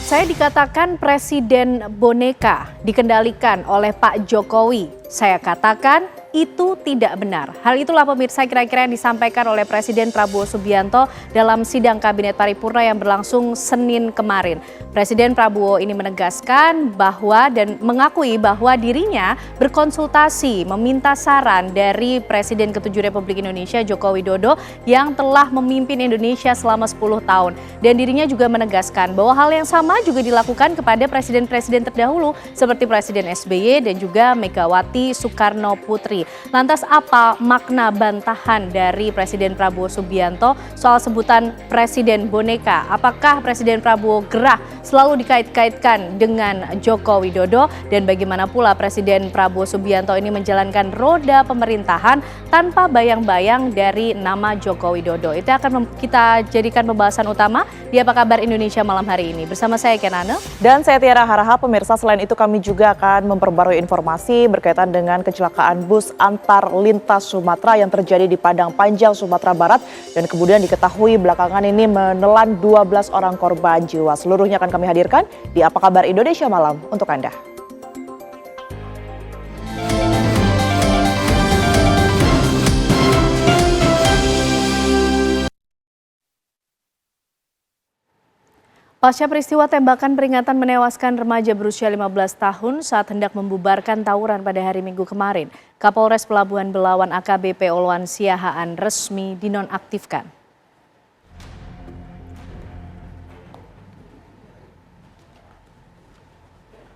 Saya dikatakan presiden boneka dikendalikan oleh Pak Jokowi. Saya katakan itu tidak benar. Hal itulah pemirsa kira-kira yang disampaikan oleh Presiden Prabowo Subianto dalam sidang Kabinet Paripurna yang berlangsung Senin kemarin. Presiden Prabowo ini menegaskan bahwa dan mengakui bahwa dirinya berkonsultasi meminta saran dari Presiden ke-7 Republik Indonesia Joko Widodo yang telah memimpin Indonesia selama 10 tahun. Dan dirinya juga menegaskan bahwa hal yang sama juga dilakukan kepada presiden-presiden terdahulu seperti Presiden SBY dan juga Megawati Soekarno Putri. Lantas apa makna bantahan dari Presiden Prabowo Subianto soal sebutan Presiden boneka? Apakah Presiden Prabowo gerah selalu dikait-kaitkan dengan Joko Widodo? Dan bagaimana pula Presiden Prabowo Subianto ini menjalankan roda pemerintahan tanpa bayang-bayang dari nama Joko Widodo? Itu akan kita jadikan pembahasan utama di Apa Kabar Indonesia malam hari ini. Bersama saya Kenane. Dan saya Tiara Harahap. Pemirsa, selain itu kami juga akan memperbarui informasi berkaitan dengan kecelakaan bus antar lintas Sumatera yang terjadi di Padang Panjang, Sumatera Barat. Dan kemudian diketahui belakangan ini menelan 12 orang korban jiwa. Seluruhnya akan kami hadirkan di Apa Kabar Indonesia Malam untuk Anda. Pasca peristiwa tembakan peringatan menewaskan remaja berusia 15 tahun saat hendak membubarkan tawuran pada hari Minggu kemarin, Kapolres Pelabuhan Belawan AKBP Oloan Siahaan resmi dinonaktifkan.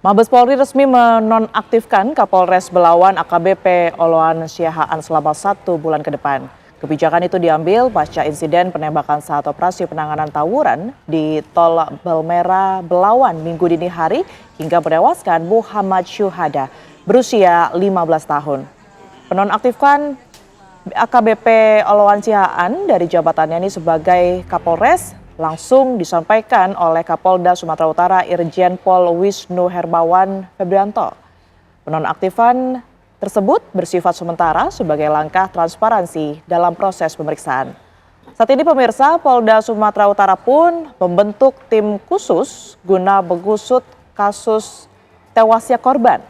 Mabes Polri resmi menonaktifkan Kapolres Belawan AKBP Oloan Siahaan selama 1 bulan ke depan. Kebijakan itu diambil pasca insiden penembakan saat operasi penanganan tawuran di Tol Belmera Belawan Minggu dini hari hingga menewaskan Muhammad Syuhada berusia 15 tahun. Penonaktifkan AKBP Oloan Siahaan dari jabatannya ini sebagai Kapolres langsung disampaikan oleh Kapolda Sumatera Utara Irjen Pol Wisnu Hermawan Febrianto. Penonaktifan tersebut bersifat sementara sebagai langkah transparansi dalam proses pemeriksaan. Saat ini pemirsa, Polda Sumatera Utara pun membentuk tim khusus guna mengusut kasus tewasnya korban.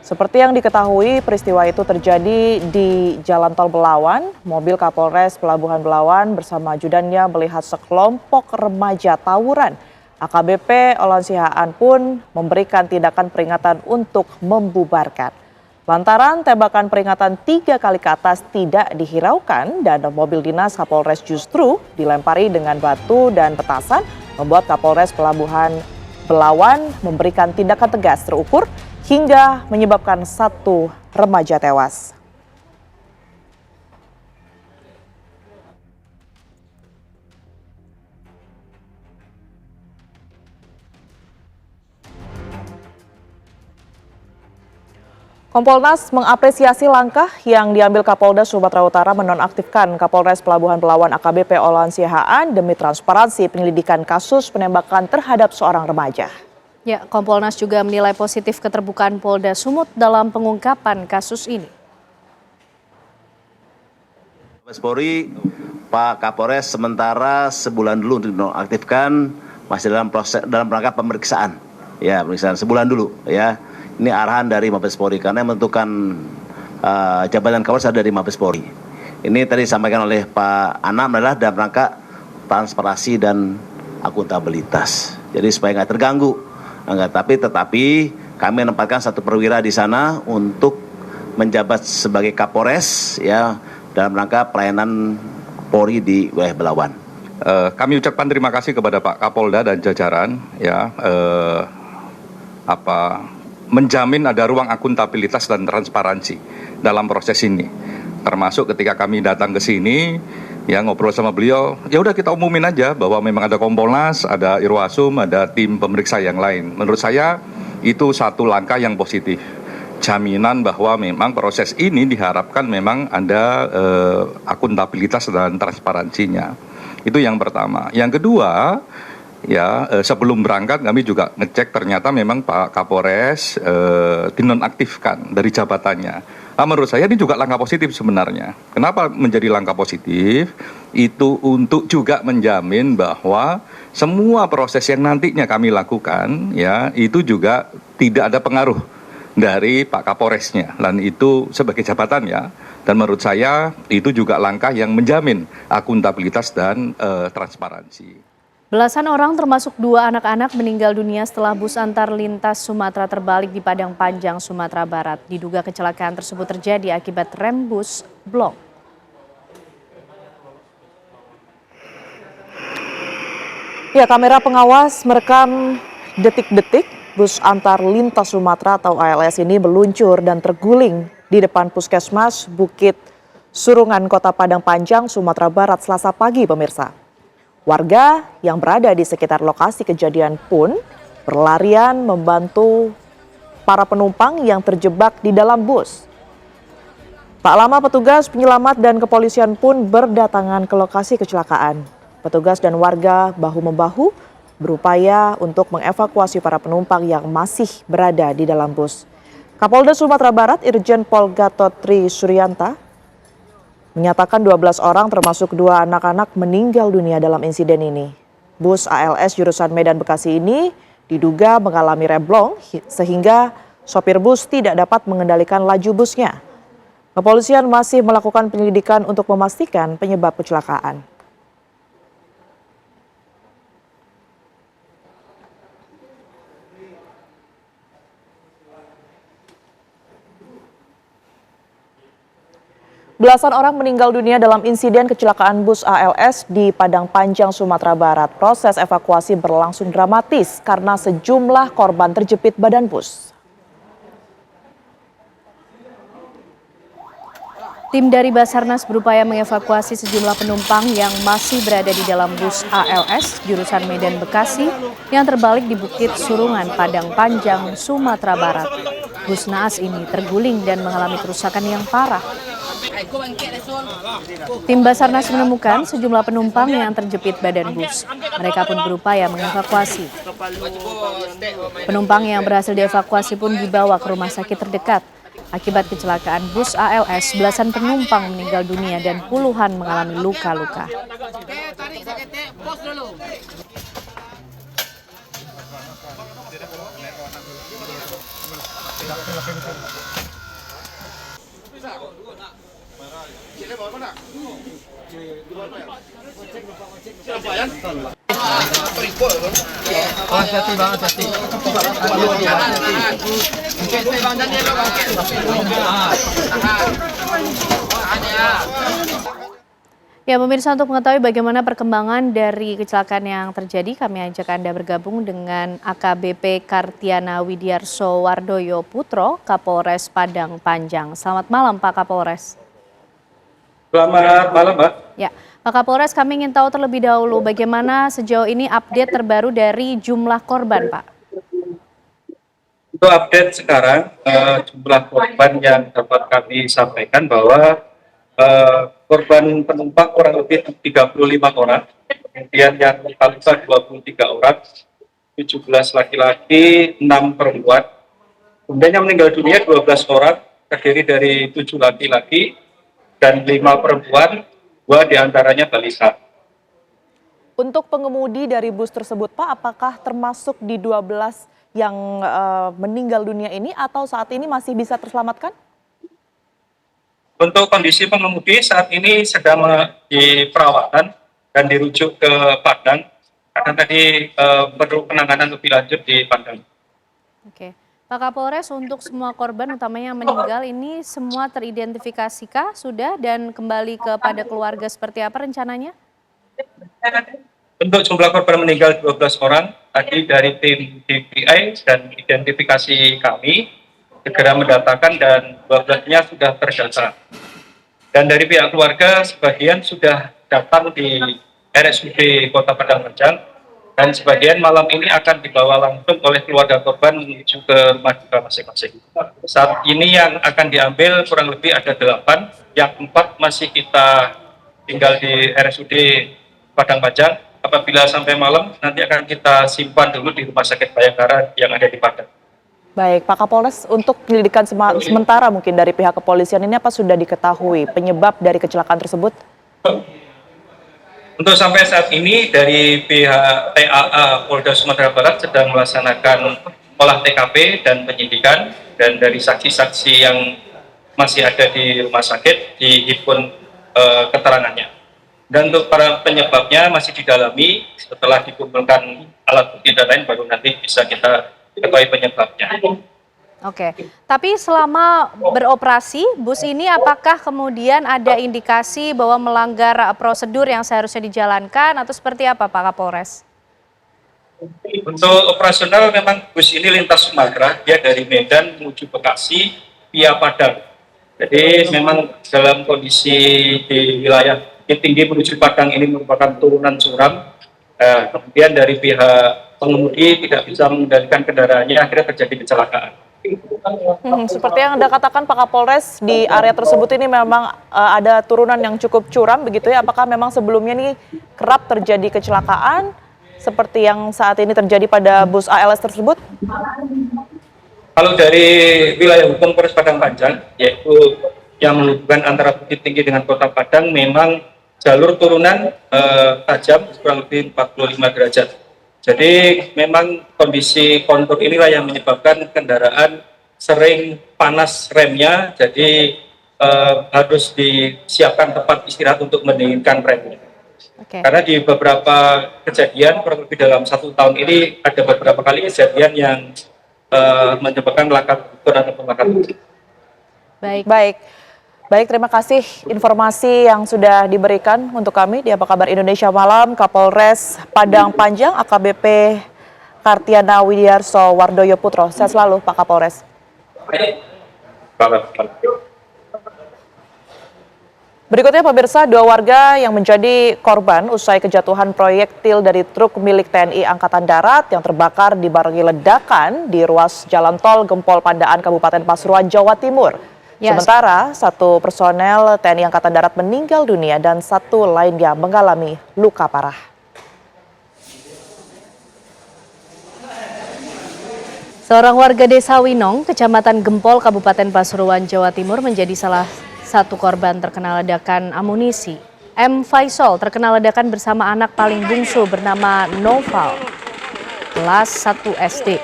Seperti yang diketahui, peristiwa itu terjadi di Jalan Tol Belawan. Mobil Kapolres Pelabuhan Belawan bersama ajudannya melihat sekelompok remaja tawuran. AKBP Oloan Siahaan pun memberikan tindakan peringatan untuk membubarkan. Lantaran tembakan peringatan 3 kali ke atas tidak dihiraukan dan mobil dinas Kapolres justru dilempari dengan batu dan petasan, membuat Kapolres Pelabuhan Belawan memberikan tindakan tegas terukur hingga menyebabkan 1 remaja tewas. Kompolnas mengapresiasi langkah yang diambil Kapolda Sumatera Utara menonaktifkan Kapolres Pelabuhan Belawan AKBP Oloan Siahaan demi transparansi penyelidikan kasus penembakan terhadap seorang remaja. Ya, Kompolnas juga menilai positif keterbukaan Polda Sumut dalam pengungkapan kasus ini. Mabes Polri, Pak Kapolres sementara sebulan dulu untuk dinonaktifkan, masih dalam rangka pemeriksaan. Ya, pemeriksaan sebulan dulu ya. Ini arahan dari Mabes Polri karena yang menentukan jabatan Kapolres dari Mabes Polri. Ini tadi disampaikan oleh Pak Anam adalah dalam rangka transparansi dan akuntabilitas. Jadi supaya nggak terganggu. Tetapi kami menempatkan 1 perwira di sana untuk menjabat sebagai Kapolres ya dalam rangka pelayanan Polri di wilayah Belawan. Kami ucapkan terima kasih kepada Pak Kapolda dan jajaran ya menjamin ada ruang akuntabilitas dan transparansi dalam proses ini. Termasuk ketika kami datang ke sini, ya ngobrol sama beliau, ya udah kita umumin aja bahwa memang ada Kompolnas, ada Irwasum, ada tim pemeriksa yang lain. Menurut saya itu satu langkah yang positif. Jaminan bahwa memang proses ini diharapkan memang ada akuntabilitas dan transparansinya. Itu yang pertama. Yang kedua, ya sebelum berangkat kami juga ngecek ternyata memang Pak Kapolres dinonaktifkan dari jabatannya. Menurut saya ini juga langkah positif sebenarnya. Kenapa menjadi langkah positif? Itu untuk juga menjamin bahwa semua proses yang nantinya kami lakukan ya itu juga tidak ada pengaruh dari Pak Kapolresnya, dan itu sebagai jabatan ya. Dan menurut saya itu juga langkah yang menjamin akuntabilitas dan transparansi. Belasan orang termasuk 2 anak-anak meninggal dunia setelah bus antar lintas Sumatera terbalik di Padang Panjang, Sumatera Barat. Diduga kecelakaan tersebut terjadi akibat rem bus blong. Ya, kamera pengawas merekam detik-detik bus antar lintas Sumatera atau ALS ini meluncur dan terguling di depan Puskesmas Bukit Surungan, Kota Padang Panjang, Sumatera Barat, Selasa pagi, pemirsa. Warga yang berada di sekitar lokasi kejadian pun berlarian membantu para penumpang yang terjebak di dalam bus. Tak lama petugas penyelamat dan kepolisian pun berdatangan ke lokasi kecelakaan. Petugas dan warga bahu-membahu berupaya untuk mengevakuasi para penumpang yang masih berada di dalam bus. Kapolda Sumatera Barat Irjen Pol Gatot Tri Suryanta menyatakan 12 orang termasuk 2 anak-anak meninggal dunia dalam insiden ini. Bus ALS jurusan Medan Bekasi ini diduga mengalami remblong sehingga sopir bus tidak dapat mengendalikan laju busnya. Kepolisian masih melakukan penyelidikan untuk memastikan penyebab kecelakaan. Belasan orang meninggal dunia dalam insiden kecelakaan bus ALS di Padang Panjang, Sumatera Barat. Proses evakuasi berlangsung dramatis karena sejumlah korban terjepit badan bus. Tim dari Basarnas berupaya mengevakuasi sejumlah penumpang yang masih berada di dalam bus ALS jurusan Medan Bekasi yang terbalik di Bukit Surungan, Padang Panjang, Sumatera Barat. Bus naas ini terguling dan mengalami kerusakan yang parah. Tim Basarnas menemukan sejumlah penumpang yang terjepit badan bus. Mereka pun berupaya mengevakuasi. Penumpang yang berhasil dievakuasi pun dibawa ke rumah sakit terdekat. Akibat kecelakaan bus ALS, belasan penumpang meninggal dunia dan puluhan mengalami luka-luka. Ya, pemirsa, untuk mengetahui bagaimana perkembangan dari kecelakaan yang terjadi, kami ajak Anda bergabung dengan AKBP Kartiana Widiarso Wardoyo Putro, Kapolres Padang Panjang. Selamat malam, Pak Kapolres. Selamat malam, Mbak. Ya, Pak Kapolres, kami ingin tahu terlebih dahulu bagaimana sejauh ini update terbaru dari jumlah korban, Pak. Untuk update sekarang, jumlah korban yang dapat kami sampaikan bahwa korban penumpang kurang lebih 35 orang, kemudian yang luka-luka 23 orang, 17 laki-laki, 6 perempuan. Kemudian yang meninggal dunia 12 orang, terdiri dari 7 laki-laki dan 5 perempuan, 2 diantaranya balita. Untuk pengemudi dari bus tersebut, Pak, apakah termasuk di 12 yang meninggal dunia ini atau saat ini masih bisa terselamatkan? Untuk kondisi pengemudi saat ini sedang di perawatan dan dirujuk ke Padang, karena tadi perlu penanganan lebih lanjut di Padang. Oke. Pak Kapolres, untuk semua korban utamanya yang meninggal ini semua teridentifikasi sudah dan kembali kepada keluarga seperti apa rencananya? Untuk jumlah korban meninggal 12 orang, tadi dari tim DPI dan identifikasi kami segera mendatakan dan 12-nya sudah terdata. Dan dari pihak keluarga sebagian sudah datang di RSUD Kota Padang Panjang dan sebagian malam ini akan dibawa langsung oleh keluarga korban menuju ke rumah duka masing-masing. Saat ini yang akan diambil kurang lebih ada 8, yang 4 masih kita tinggal di RSUD Padang Panjang. Apabila sampai malam nanti akan kita simpan dulu di Rumah Sakit Bayangkara yang ada di Padang. Baik, Pak Kapolres, untuk penyelidikan sementara mungkin dari pihak kepolisian ini apa sudah diketahui penyebab dari kecelakaan tersebut? Untuk sampai saat ini dari pihak TAA Polda Sumatera Barat sedang melaksanakan olah TKP dan penyidikan, dan dari saksi-saksi yang masih ada di rumah sakit dihimpun keterangannya. Dan untuk para penyebabnya masih didalami, setelah dikumpulkan alat bukti dan lain baru nanti bisa kita ketahui penyebabnya. Oke, tapi selama beroperasi bus ini apakah kemudian ada indikasi bahwa melanggar prosedur yang seharusnya dijalankan atau seperti apa Pak Kapolres? Untuk operasional memang bus ini lintas Sumatera, dia dari Medan menuju Bekasi via Padang. Jadi memang dalam kondisi di wilayah Bukit Tinggi menuju Padang ini merupakan turunan curam. Kemudian dari pihak pengemudi tidak bisa mengendalikan kendaraannya, akhirnya terjadi kecelakaan. Seperti yang Anda katakan Pak Kapolres, di area tersebut ini memang ada turunan yang cukup curam begitu ya. Apakah memang sebelumnya ini kerap terjadi kecelakaan seperti yang saat ini terjadi pada bus ALS tersebut? Kalau dari wilayah hukum Polres Padang Panjang, yaitu yang menghubungkan antara Bukit Tinggi dengan Kota Padang, memang jalur turunan tajam kurang lebih 45 derajat. Jadi memang kondisi kontur inilah yang menyebabkan kendaraan sering panas remnya, jadi harus disiapkan tempat istirahat untuk mendinginkan remnya. Oke. Karena di beberapa kejadian, kurang lebih dalam 1 tahun ini, ada beberapa kali kejadian yang menyebabkan laka gugur ataupun laka tubuh. Baik, terima kasih informasi yang sudah diberikan untuk kami di Apa Kabar Indonesia Malam, Kapolres Padang Panjang AKBP Kartiana Widiarso Wardoyo Putro. Sehat selalu Pak Kapolres. Berikutnya pemirsa, 2 warga yang menjadi korban usai kejatuhan proyektil dari truk milik TNI Angkatan Darat yang terbakar dibarengi ledakan di ruas jalan tol Gempol Pandaan Kabupaten Pasuruan, Jawa Timur. Sementara 1 personel TNI Angkatan Darat meninggal dunia dan 1 lainnya mengalami luka parah. Seorang warga desa Winong, Kecamatan Gempol, Kabupaten Pasuruan, Jawa Timur menjadi salah satu korban terkena ledakan amunisi. M. Faisal terkena ledakan bersama anak paling bungsu bernama Noval, kelas 1 SD.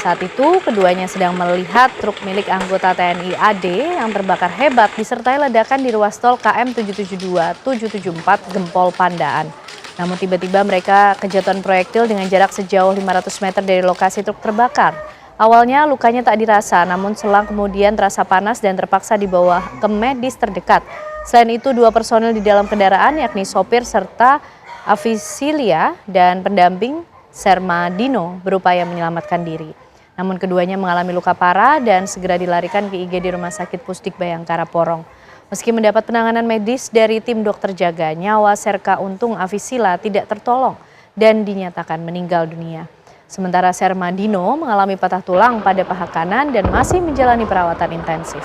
Saat itu keduanya sedang melihat truk milik anggota TNI AD yang terbakar hebat disertai ledakan di ruas tol KM 772-774 Gempol Pandaan. Namun tiba-tiba mereka kejatuhan proyektil dengan jarak sejauh 500 meter dari lokasi truk terbakar. Awalnya lukanya tak dirasa, namun selang kemudian terasa panas dan terpaksa dibawa ke medis terdekat. Selain itu 2 personel di dalam kendaraan yakni sopir serta Avisilia dan pendamping Serma Dino berupaya menyelamatkan diri. Namun keduanya mengalami luka parah dan segera dilarikan ke IGD Rumah Sakit Pusdik Bayangkara Porong. Meski mendapat penanganan medis dari tim dokter jaga, nyawa Serka Untung Avisila tidak tertolong dan dinyatakan meninggal dunia. Sementara Serma Dino mengalami patah tulang pada paha kanan dan masih menjalani perawatan intensif.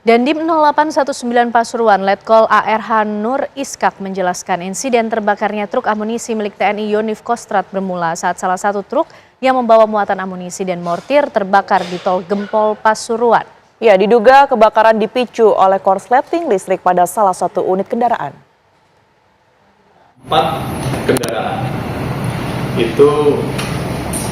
Dandim 0819 Pasuruan, Letkol ARH Nur Iskak menjelaskan insiden terbakarnya truk amunisi milik TNI Yonif Kostrat bermula saat salah satu truk yang membawa muatan amunisi dan mortir terbakar di tol Gempol Pasuruan. Ya, diduga kebakaran dipicu oleh korsleting listrik pada salah satu unit kendaraan. 4 kendaraan itu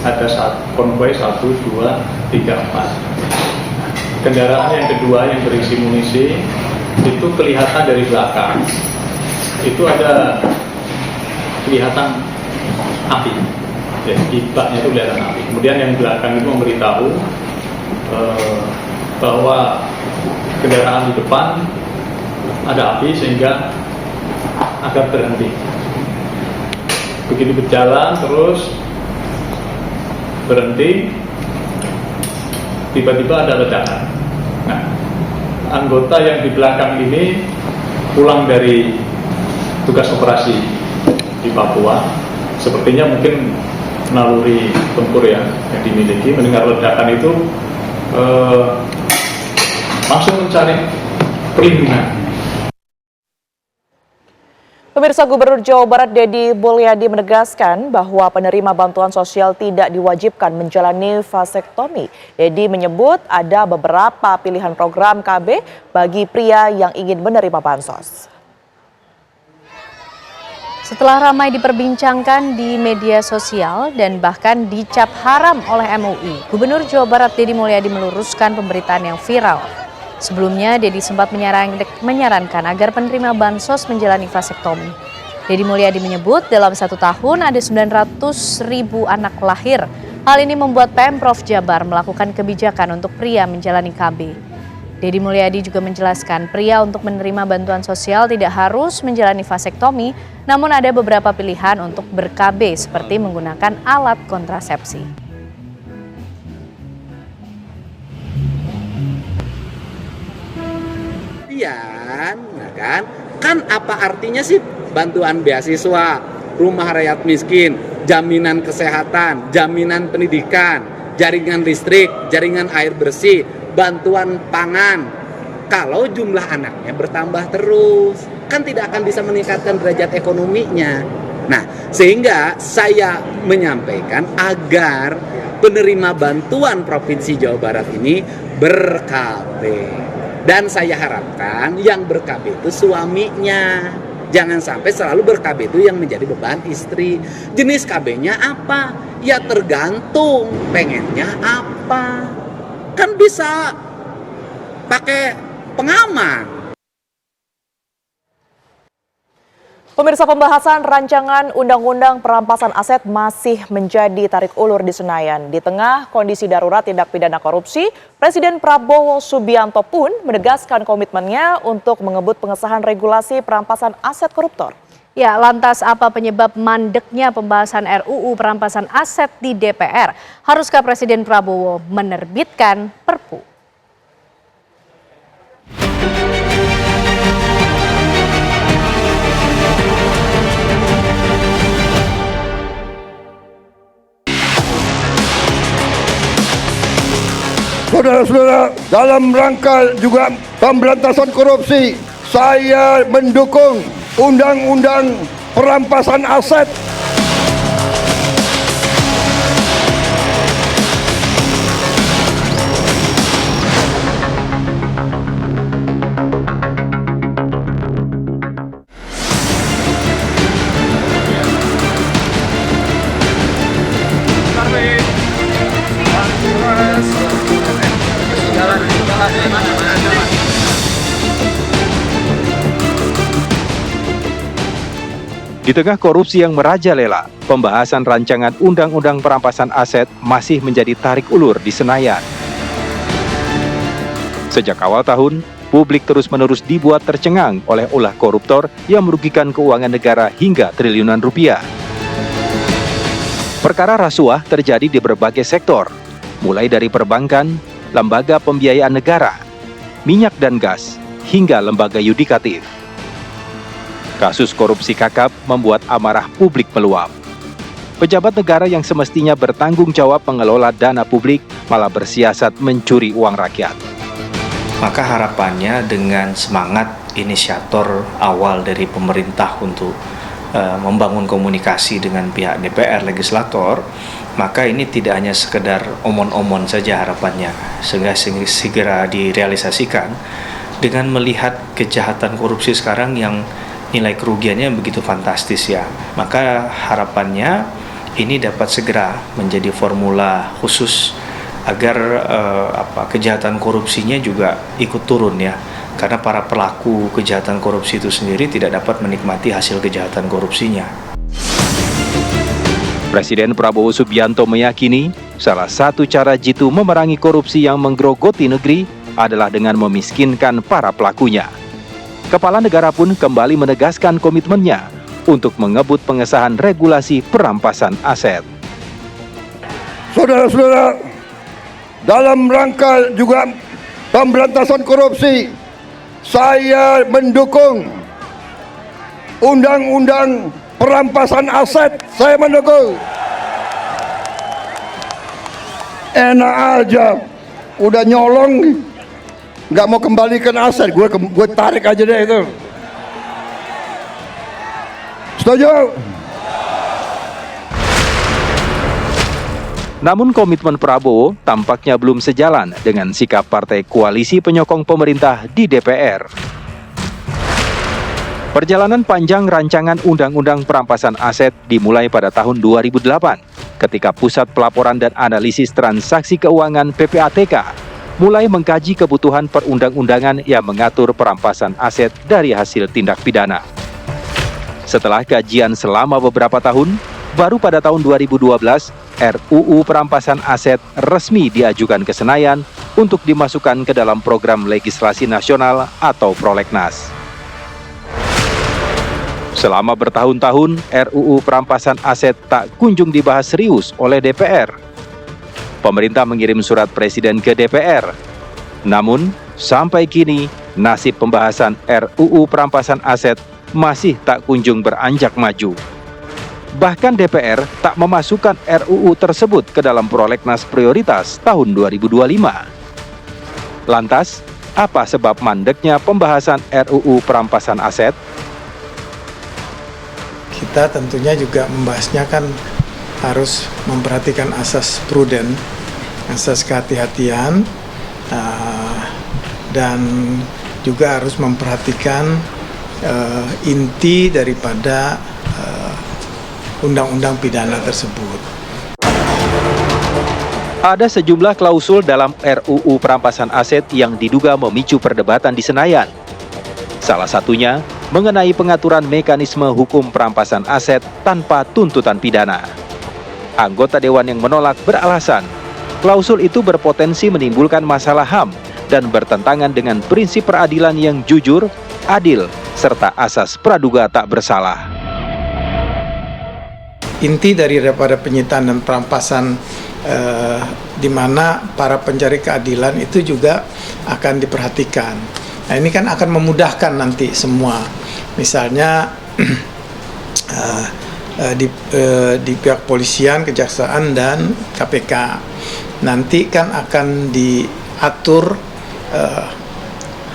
ada konvoi 1, 2, 3, 4. Kendaraan yang kedua yang berisi munisi itu kelihatan dari belakang, itu ada kelihatan api, ya, di baknya itu kelihatan api. Kemudian yang belakang itu memberitahu bahwa kendaraan di depan ada api sehingga agar berhenti. Begitu berjalan terus berhenti, tiba-tiba ada ledakan. Nah, anggota yang di belakang ini pulang dari tugas operasi di Papua, sepertinya mungkin naluri tempur yang dimiliki, mendengar ledakan itu langsung mencari perlindungan. Pemirsa, Gubernur Jawa Barat Deddy Mulyadi menegaskan bahwa penerima bantuan sosial tidak diwajibkan menjalani vasektomi. Deddy menyebut ada beberapa pilihan program KB bagi pria yang ingin menerima bansos. Setelah ramai diperbincangkan di media sosial dan bahkan dicap haram oleh MUI, Gubernur Jawa Barat Deddy Mulyadi meluruskan pemberitaan yang viral. Sebelumnya, Deddy sempat menyarankan agar penerima bansos menjalani vasektomi. Deddy Mulyadi menyebut dalam 1 tahun ada 900.000 anak lahir. Hal ini membuat Pemprov Jabar melakukan kebijakan untuk pria menjalani KB. Deddy Mulyadi juga menjelaskan pria untuk menerima bantuan sosial tidak harus menjalani vasektomi, namun ada beberapa pilihan untuk ber-KB seperti menggunakan alat kontrasepsi. Nah kan apa artinya sih bantuan beasiswa, rumah rakyat miskin, jaminan kesehatan, jaminan pendidikan, jaringan listrik, jaringan air bersih, bantuan pangan. Kalau jumlah anaknya bertambah terus, kan tidak akan bisa meningkatkan derajat ekonominya. Nah, sehingga saya menyampaikan agar penerima bantuan Provinsi Jawa Barat ini ber-KB. Dan saya harapkan yang ber-KB itu suaminya. Jangan sampai selalu ber-KB itu yang menjadi beban istri. Jenis KB-nya apa? Ya tergantung pengennya apa. Kan bisa pakai pengaman. Pemirsa, pembahasan rancangan Undang-Undang Perampasan Aset masih menjadi tarik ulur di Senayan. Di tengah kondisi darurat tindak pidana korupsi, Presiden Prabowo Subianto pun menegaskan komitmennya untuk mengebut pengesahan regulasi perampasan aset koruptor. Ya, lantas apa penyebab mandeknya pembahasan RUU perampasan aset di DPR? Haruskah Presiden Prabowo menerbitkan Perpu? Saudara-saudara, dalam rangka juga pemberantasan korupsi, saya mendukung Undang-Undang Perampasan Aset. Di tengah korupsi yang merajalela, pembahasan rancangan Undang-Undang Perampasan Aset masih menjadi tarik ulur di Senayan. Sejak awal tahun, publik terus-menerus dibuat tercengang oleh ulah koruptor yang merugikan keuangan negara hingga triliunan rupiah. Perkara rasuah terjadi di berbagai sektor, mulai dari perbankan, lembaga pembiayaan negara, minyak dan gas, hingga lembaga yudikatif. Kasus korupsi kakap membuat amarah publik meluap. Pejabat negara yang semestinya bertanggung jawab mengelola dana publik malah bersiasat mencuri uang rakyat. Maka harapannya dengan semangat inisiator awal dari pemerintah untuk membangun komunikasi dengan pihak DPR legislator, maka ini tidak hanya sekedar omon-omon saja harapannya, sehingga segera direalisasikan dengan melihat kejahatan korupsi sekarang yang nilai kerugiannya begitu fantastis ya. Maka harapannya ini dapat segera menjadi formula khusus agar kejahatan korupsinya juga ikut turun ya. Karena para pelaku kejahatan korupsi itu sendiri tidak dapat menikmati hasil kejahatan korupsinya. Presiden Prabowo Subianto meyakini salah satu cara jitu memerangi korupsi yang menggerogoti negeri adalah dengan memiskinkan para pelakunya. Kepala negara pun kembali menegaskan komitmennya untuk mengebut pengesahan regulasi perampasan aset. Saudara-saudara, dalam rangka juga pemberantasan korupsi, saya mendukung Undang-Undang Perampasan Aset. Saya mendukung. Enak aja, udah nyolong nggak mau kembalikan aset, gue tarik aja deh itu. Setuju? Namun komitmen Prabowo tampaknya belum sejalan dengan sikap partai koalisi penyokong pemerintah di DPR. Perjalanan panjang rancangan Undang-Undang Perampasan Aset dimulai pada tahun 2008 ketika Pusat Pelaporan dan Analisis Transaksi Keuangan PPATK mulai mengkaji kebutuhan perundang-undangan yang mengatur perampasan aset dari hasil tindak pidana. Setelah kajian selama beberapa tahun, baru pada tahun 2012 RUU Perampasan Aset resmi diajukan ke Senayan untuk dimasukkan ke dalam program legislasi nasional atau Prolegnas. Selama bertahun-tahun, RUU Perampasan Aset tak kunjung dibahas serius oleh DPR. Pemerintah mengirim surat presiden ke DPR. Namun, sampai kini, nasib pembahasan RUU Perampasan Aset masih tak kunjung beranjak maju. Bahkan DPR tak memasukkan RUU tersebut ke dalam Prolegnas prioritas tahun 2025. Lantas, apa sebab mandeknya pembahasan RUU Perampasan Aset? Kita tentunya juga membahasnya kan harus memperhatikan asas prudent, asas kehati-hatian, dan juga harus memperhatikan inti daripada undang-undang pidana tersebut. Ada sejumlah klausul dalam RUU Perampasan Aset yang diduga memicu perdebatan di Senayan. Salah satunya mengenai pengaturan mekanisme hukum perampasan aset tanpa tuntutan pidana. Anggota Dewan yang menolak beralasan, klausul itu berpotensi menimbulkan masalah HAM dan bertentangan dengan prinsip peradilan yang jujur, adil, serta asas praduga tak bersalah. Inti daripada penyitaan dan perampasan di mana para pencari keadilan itu juga akan diperhatikan. Nah, ini kan akan memudahkan nanti semua. Misalnya di pihak polisian, kejaksaan, dan KPK. Nanti kan akan diatur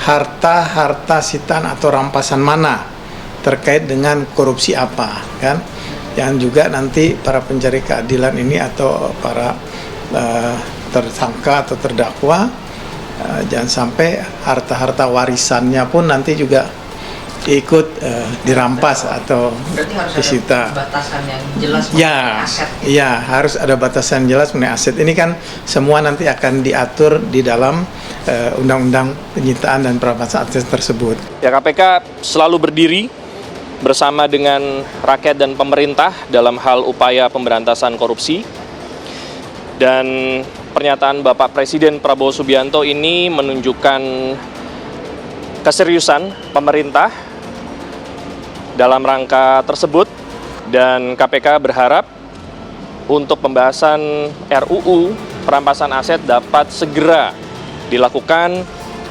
harta sitaan atau rampasan mana terkait dengan korupsi apa, kan? Yang juga nanti para pencari keadilan ini atau para tersangka atau terdakwa jangan sampai harta-harta warisannya pun nanti juga ikut dirampas atau disita. Batasan yang jelas mengenai aset. Ya, harus ada batasan jelas mengenai aset. Ini kan semua nanti akan diatur di dalam undang-undang penyitaan dan perampasan aset tersebut. Ya, KPK selalu berdiri bersama dengan rakyat dan pemerintah dalam hal upaya pemberantasan korupsi. Dan pernyataan Bapak Presiden Prabowo Subianto ini menunjukkan keseriusan pemerintah dalam rangka tersebut, dan KPK berharap untuk pembahasan RUU Perampasan Aset dapat segera dilakukan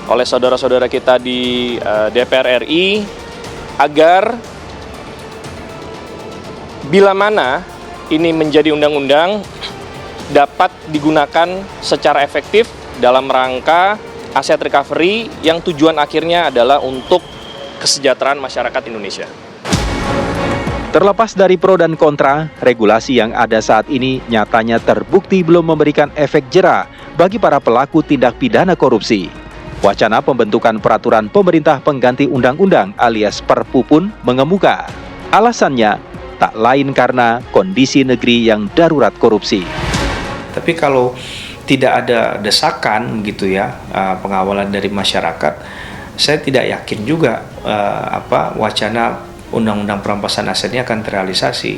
oleh saudara-saudara kita di DPR RI agar bila mana ini menjadi undang-undang dapat digunakan secara efektif dalam rangka aset recovery yang tujuan akhirnya adalah untuk kesejahteraan masyarakat Indonesia. Terlepas dari pro dan kontra, regulasi yang ada saat ini nyatanya terbukti belum memberikan efek jera bagi para pelaku tindak pidana korupsi. Wacana pembentukan peraturan pemerintah pengganti undang-undang alias Perpu pun mengemuka. Alasannya tak lain karena kondisi negeri yang darurat korupsi. Tapi kalau tidak ada desakan gitu ya, pengawalan dari masyarakat, saya tidak yakin juga wacana Undang-Undang Perampasan Aset ini akan terrealisasi,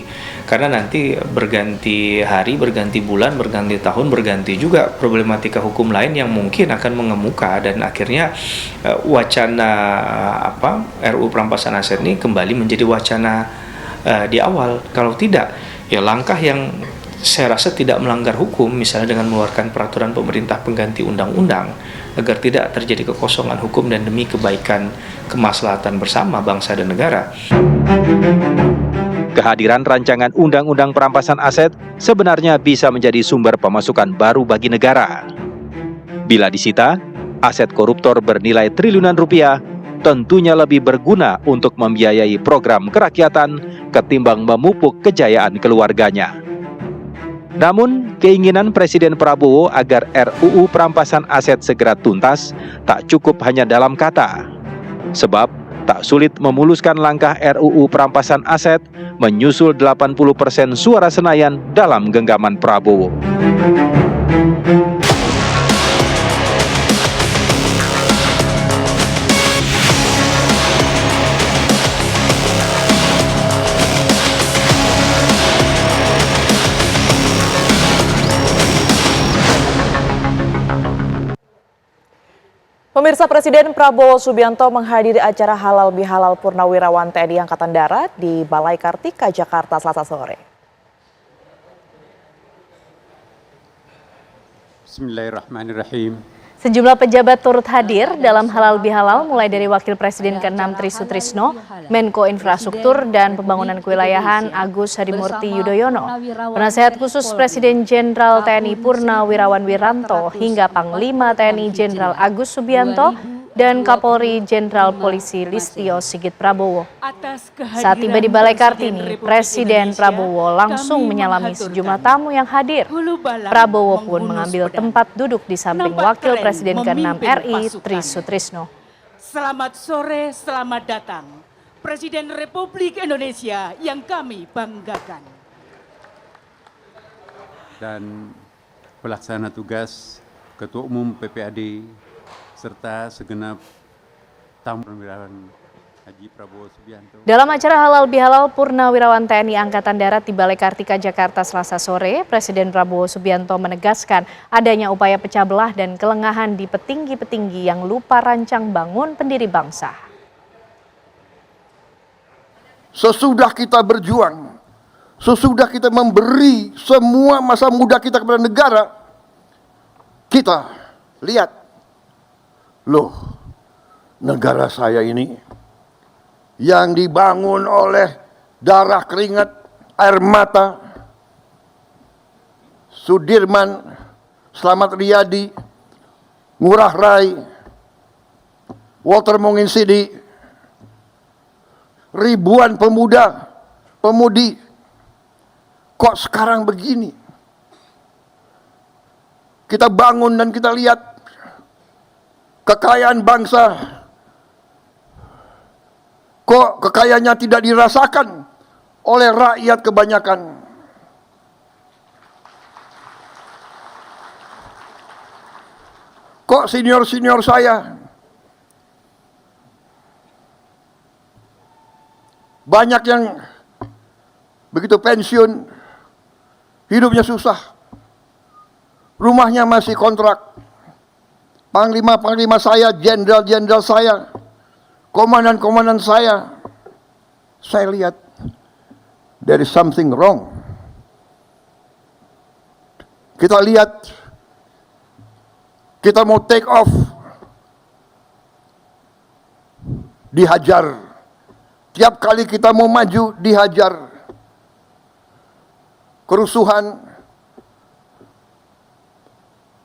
karena nanti berganti hari, berganti bulan, berganti tahun, berganti juga problematika hukum lain yang mungkin akan mengemuka, dan akhirnya wacana RUU Perampasan Aset ini kembali menjadi wacana di awal. Kalau tidak, ya langkah yang saya rasa tidak melanggar hukum, misalnya dengan mengeluarkan peraturan pemerintah pengganti undang-undang agar tidak terjadi kekosongan hukum dan demi kebaikan kemaslahatan bersama bangsa dan negara. Kehadiran rancangan Undang-Undang Perampasan Aset sebenarnya bisa menjadi sumber pemasukan baru bagi negara. Bila disita, aset koruptor bernilai triliunan rupiah tentunya lebih berguna untuk membiayai program kerakyatan ketimbang memupuk kejayaan keluarganya. Namun, keinginan Presiden Prabowo agar RUU perampasan aset segera tuntas tak cukup hanya dalam kata. Sebab, tak sulit memuluskan langkah RUU perampasan aset menyusul 80% suara Senayan dalam genggaman Prabowo. Pemirsa, Presiden Prabowo Subianto menghadiri acara Halal Bihalal Purnawirawan TNI Angkatan Darat di Balai Kartika, Jakarta Selasa sore. Bismillahirrahmanirrahim. Sejumlah pejabat turut hadir dalam Halal Bihalal, mulai dari Wakil Presiden ke-6 Tri Sutrisno, Menko Infrastruktur dan Pembangunan Kewilayahan Agus Harimurti Yudhoyono, Penasehat Khusus Presiden Jenderal TNI Purnawirawan Wiranto, hingga Panglima TNI Jenderal Agus Subianto, dan Kapolri Jenderal Polisi Listio Sigit Prabowo. Saat tiba di Balai Kartini, Presiden Prabowo langsung menyalami sejumlah tamu yang hadir. Prabowo pun mengambil tempat duduk di samping Wakil Presiden ke-6 RI Tri Sutrisno. Selamat sore, selamat datang Presiden Republik Indonesia yang kami banggakan. Dan pelaksana tugas Ketua Umum PPAD serta segenap tamu Purnawirawan Haji Prabowo Subianto. Dalam acara Halal Bihalal Purnawirawan TNI Angkatan Darat di Balai Kartika, Jakarta Selasa sore, Presiden Prabowo Subianto menegaskan adanya upaya pecah belah dan kelengahan di petinggi-petinggi yang lupa rancang bangun pendiri bangsa. Sesudah kita berjuang, sesudah kita memberi semua masa muda kita kepada negara, kita lihat, loh, negara saya ini yang dibangun oleh darah, keringat, air mata, Sudirman, Slamet Riyadi, Ngurah Rai, Walter Monginsidi, ribuan pemuda, pemudi, kok sekarang begini? Kita bangun dan kita lihat kekayaan bangsa, kok kekayaannya tidak dirasakan oleh rakyat kebanyakan. Kok senior-senior saya banyak yang begitu pensiun, hidupnya susah, rumahnya masih kontrak. Panglima-panglima saya, jenderal-jenderal saya, komandan-komandan saya lihat there is something wrong. Kita lihat, kita mau take off, dihajar. Tiap kali kita mau maju, dihajar. Kerusuhan,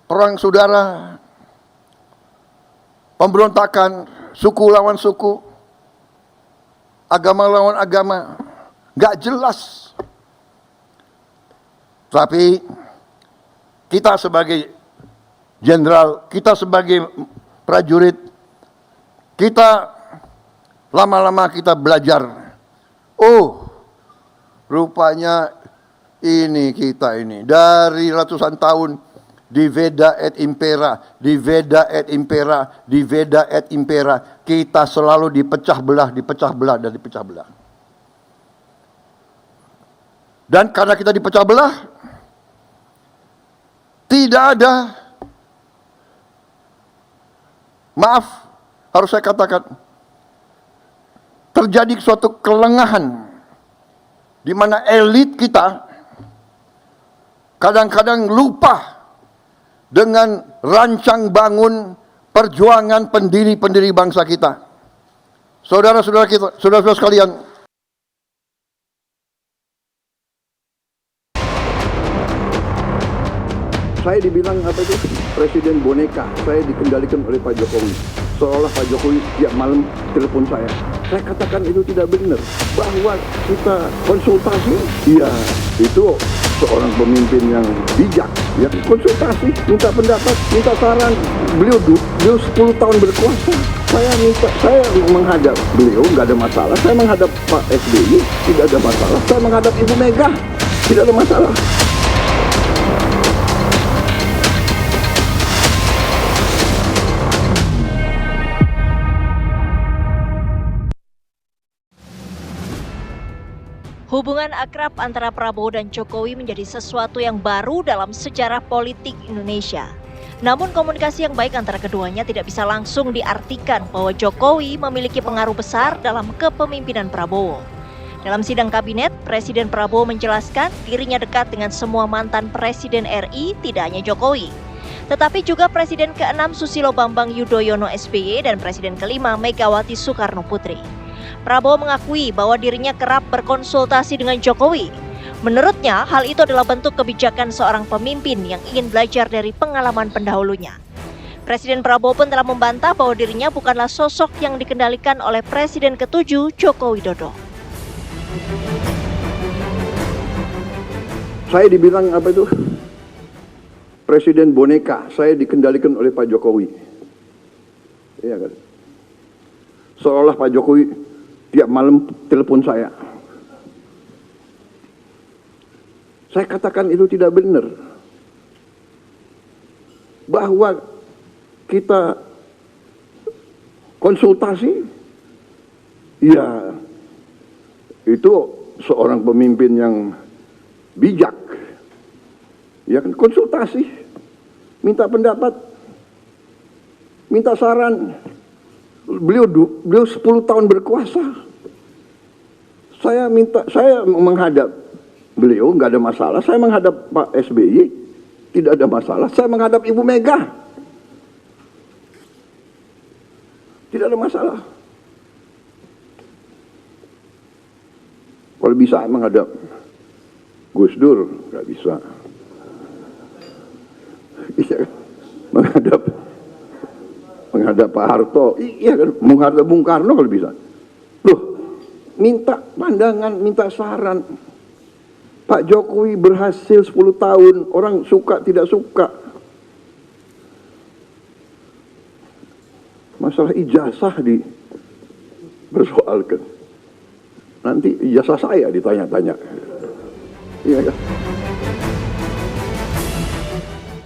perang saudara, pemberontakan, suku lawan suku, agama lawan agama, nggak jelas. Tapi kita sebagai jenderal, kita sebagai prajurit, kita lama-lama kita belajar. Oh, rupanya ini kita ini dari ratusan tahun di Veda et Impera, di Veda et Impera, di Veda et Impera, kita selalu dipecah belah, dipecah belah, dan dipecah belah. Dan karena kita dipecah belah, tidak ada, maaf, harus saya katakan, terjadi suatu kelengahan, di mana elit kita kadang-kadang lupa dengan rancang bangun perjuangan pendiri-pendiri bangsa kita. Saudara-saudara kita, saudara-saudara sekalian, Saya dibilang apa itu presiden boneka, saya dikendalikan oleh Pak Jokowi. Seolah Pak Jokowi tiap malam telepon saya. Saya katakan itu tidak benar. Bahwa kita konsultasi, ya itu seorang pemimpin yang bijak. Ya konsultasi, minta pendapat, minta saran. Beliau 10 tahun berkuasa. Saya menghadap beliau nggak ada masalah. Saya menghadap Pak SBY tidak ada masalah. Saya menghadap Ibu Mega tidak ada masalah. Hubungan akrab antara Prabowo dan Jokowi menjadi sesuatu yang baru dalam sejarah politik Indonesia. Namun komunikasi yang baik antara keduanya tidak bisa langsung diartikan bahwa Jokowi memiliki pengaruh besar dalam kepemimpinan Prabowo. Dalam sidang kabinet, Presiden Prabowo menjelaskan dirinya dekat dengan semua mantan Presiden RI, tidak hanya Jokowi, tetapi juga Presiden ke-6 Susilo Bambang Yudhoyono SBY dan Presiden ke-5 Megawati Soekarno Putri. Prabowo mengakui bahwa dirinya kerap berkonsultasi dengan Jokowi. Menurutnya, hal itu adalah bentuk kebijakan seorang pemimpin yang ingin belajar dari pengalaman pendahulunya. Presiden Prabowo pun telah membantah bahwa dirinya bukanlah sosok yang dikendalikan oleh Presiden ke-7 Joko Widodo. Saya dibilang apa itu presiden boneka, saya dikendalikan oleh Pak Jokowi. Iya kan? Seolah Pak Jokowi tiap malam telepon saya. Saya katakan itu tidak benar. Bahwa kita konsultasi, ya itu seorang pemimpin yang bijak. Ya kan, konsultasi, minta pendapat, minta saran. Beliau 10 tahun berkuasa. Saya menghadap beliau nggak ada masalah. Saya menghadap Pak SBY tidak ada masalah. Saya menghadap Ibu Mega tidak ada masalah. Kalau bisa menghadap Gus Dur nggak bisa. Menghadap Pak Harto, iya kan, menghadap Bung Karno kalau bisa. Loh, minta pandangan, minta saran. Pak Jokowi berhasil 10 tahun, orang suka tidak suka. Masalah ijazah dipersoalkan. Nanti ijazah saya ditanya-tanya. Iya kan?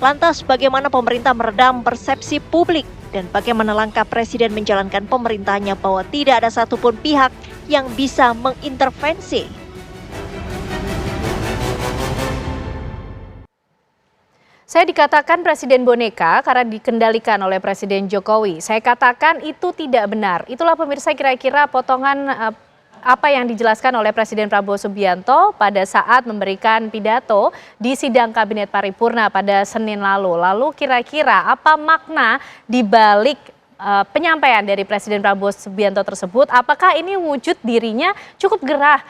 Lantas bagaimana pemerintah meredam persepsi publik dan bagaimana langkah Presiden menjalankan pemerintahnya bahwa tidak ada satupun pihak yang bisa mengintervensi? Saya dikatakan Presiden boneka karena dikendalikan oleh Presiden Jokowi. Saya katakan itu tidak benar. Itulah pemirsa kira-kira potongan apa yang dijelaskan oleh Presiden Prabowo Subianto pada saat memberikan pidato di sidang Kabinet Paripurna pada Senin lalu. Lalu kira-kira apa makna di balik penyampaian dari Presiden Prabowo Subianto tersebut? Apakah ini wujud dirinya cukup gerah?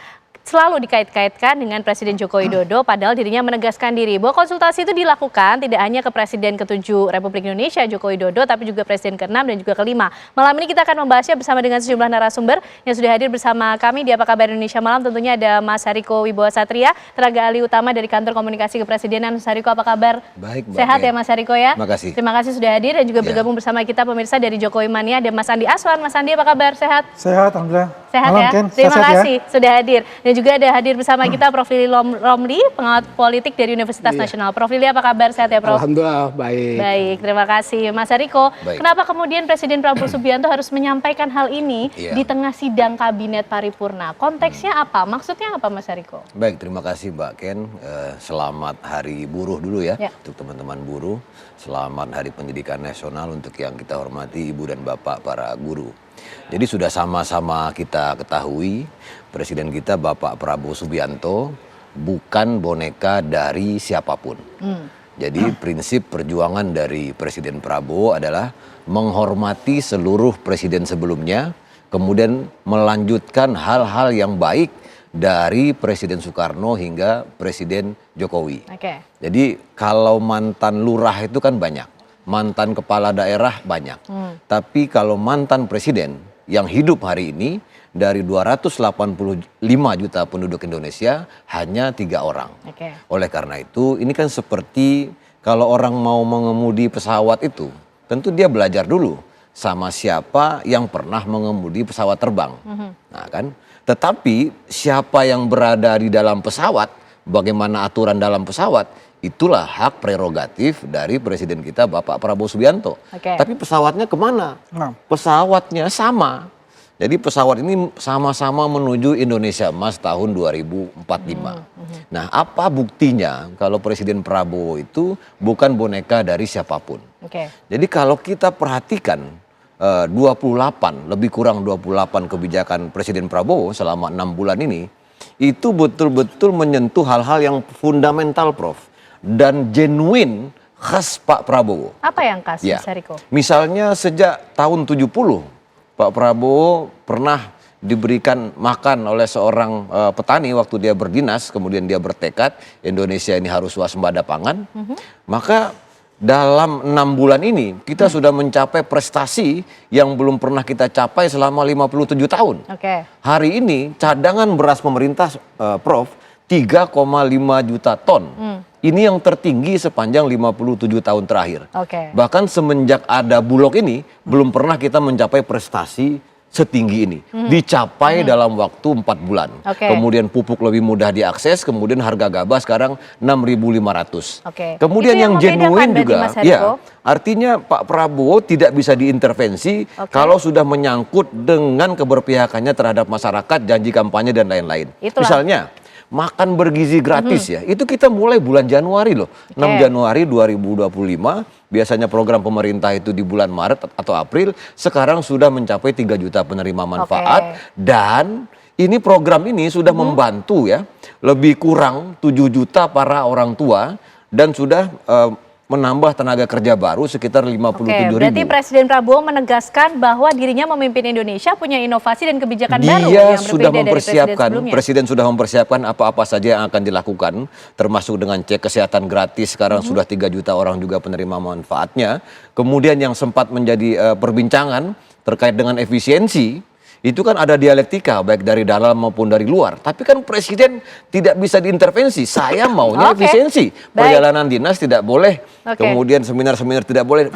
Selalu dikait-kaitkan dengan Presiden Joko Widodo, padahal dirinya menegaskan diri bahwa konsultasi itu dilakukan tidak hanya ke Presiden ke-7 Republik Indonesia Joko Widodo, tapi juga Presiden ke-6 dan juga ke-5. Malam ini kita akan membahasnya bersama dengan sejumlah narasumber yang sudah hadir bersama kami di Apa Kabar Indonesia Malam. Tentunya ada Mas Hariko Wibowo Satria, tenaga ahli utama dari Kantor Komunikasi Kepresidenan. Mas Hariko, apa kabar? Baik, Mbak. Sehat ya Mas Hariko ya? Terima kasih sudah hadir dan juga bergabung bersama kita pemirsa dari Jokowi Mania, ada Mas Andi Aswan. Mas Andi, apa kabar? Sehat? Sehat, alhamdulillah. Sehat Malam, ya? Ken. Terima Sehat, kasih sudah hadir. Dan juga ada hadir bersama kita Prof. Lili Romli, pengamat politik dari Universitas Nasional. Prof. Lili, apa kabar? Sehat ya, Prof? Alhamdulillah, baik. Baik, terima kasih. Mas Hariko, kenapa kemudian Presiden Prabowo Subianto harus menyampaikan hal ini di tengah sidang Kabinet Paripurna? Konteksnya apa? Maksudnya apa, Mas Hariko? Baik, terima kasih Mbak Ken. Selamat Hari Buruh dulu ya untuk teman-teman buruh. Selamat Hari Pendidikan Nasional untuk yang kita hormati Ibu dan Bapak para guru. Jadi sudah sama-sama kita ketahui Presiden kita Bapak Prabowo Subianto bukan boneka dari siapapun. Jadi prinsip perjuangan dari Presiden Prabowo adalah menghormati seluruh presiden sebelumnya, kemudian melanjutkan hal-hal yang baik dari Presiden Soekarno hingga Presiden Jokowi. Jadi kalau mantan lurah itu kan banyak, mantan kepala daerah banyak. Tapi kalau mantan presiden yang hidup hari ini dari 285 juta penduduk Indonesia hanya 3 orang. Oleh karena itu ini kan seperti kalau orang mau mengemudi pesawat itu tentu dia belajar dulu sama siapa yang pernah mengemudi pesawat terbang. Nah kan, tetapi siapa yang berada di dalam pesawat, bagaimana aturan dalam pesawat, itulah hak prerogatif dari presiden kita Bapak Prabowo Subianto. Tapi pesawatnya kemana? Pesawatnya sama. Jadi pesawat ini sama-sama menuju Indonesia Emas tahun 2045. Nah, apa buktinya kalau Presiden Prabowo itu bukan boneka dari siapapun? Jadi kalau kita perhatikan 28, lebih kurang 28 kebijakan Presiden Prabowo selama 6 bulan ini, itu betul-betul menyentuh hal-hal yang fundamental, Prof. Dan genuine khas Pak Prabowo. Apa yang khas, Mas Eriko? Misalnya sejak tahun 70, Pak Prabowo pernah diberikan makan oleh seorang petani waktu dia berdinas, kemudian dia bertekad Indonesia ini harus swasembada pangan. Maka dalam 6 bulan ini kita sudah mencapai prestasi yang belum pernah kita capai selama 57 tahun. Hari ini cadangan beras pemerintah, Prof, 3,5 juta ton. Ini yang tertinggi sepanjang 57 tahun terakhir. Bahkan semenjak ada Bulog ini, belum pernah kita mencapai prestasi setinggi ini. Dicapai dalam waktu 4 bulan. Kemudian pupuk lebih mudah diakses, kemudian harga gabah sekarang 6.500. Kemudian yang genuine juga, ya, artinya Pak Prabowo tidak bisa diintervensi kalau sudah menyangkut dengan keberpihakannya terhadap masyarakat, janji kampanye dan lain-lain. Misalnya, makan bergizi gratis ya, itu kita mulai bulan Januari loh, 6 Januari 2025, biasanya program pemerintah itu di bulan Maret atau April, sekarang sudah mencapai 3 juta penerima manfaat, dan ini program ini sudah membantu ya, lebih kurang 7 juta para orang tua, dan sudah menambah tenaga kerja baru sekitar 57.000. Berarti Presiden Prabowo menegaskan bahwa dirinya memimpin Indonesia punya inovasi dan kebijakan baru yang sudah berbeda mempersiapkan, dari presiden sudah mempersiapkan apa-apa saja yang akan dilakukan, termasuk dengan cek kesehatan gratis, sekarang sudah 3 juta orang juga penerima manfaatnya. Kemudian yang sempat menjadi perbincangan terkait dengan efisiensi, itu kan ada dialektika baik dari dalam maupun dari luar. Tapi kan presiden tidak bisa diintervensi. Saya maunya efisiensi. Perjalanan dinas tidak boleh. Kemudian seminar-seminar tidak boleh.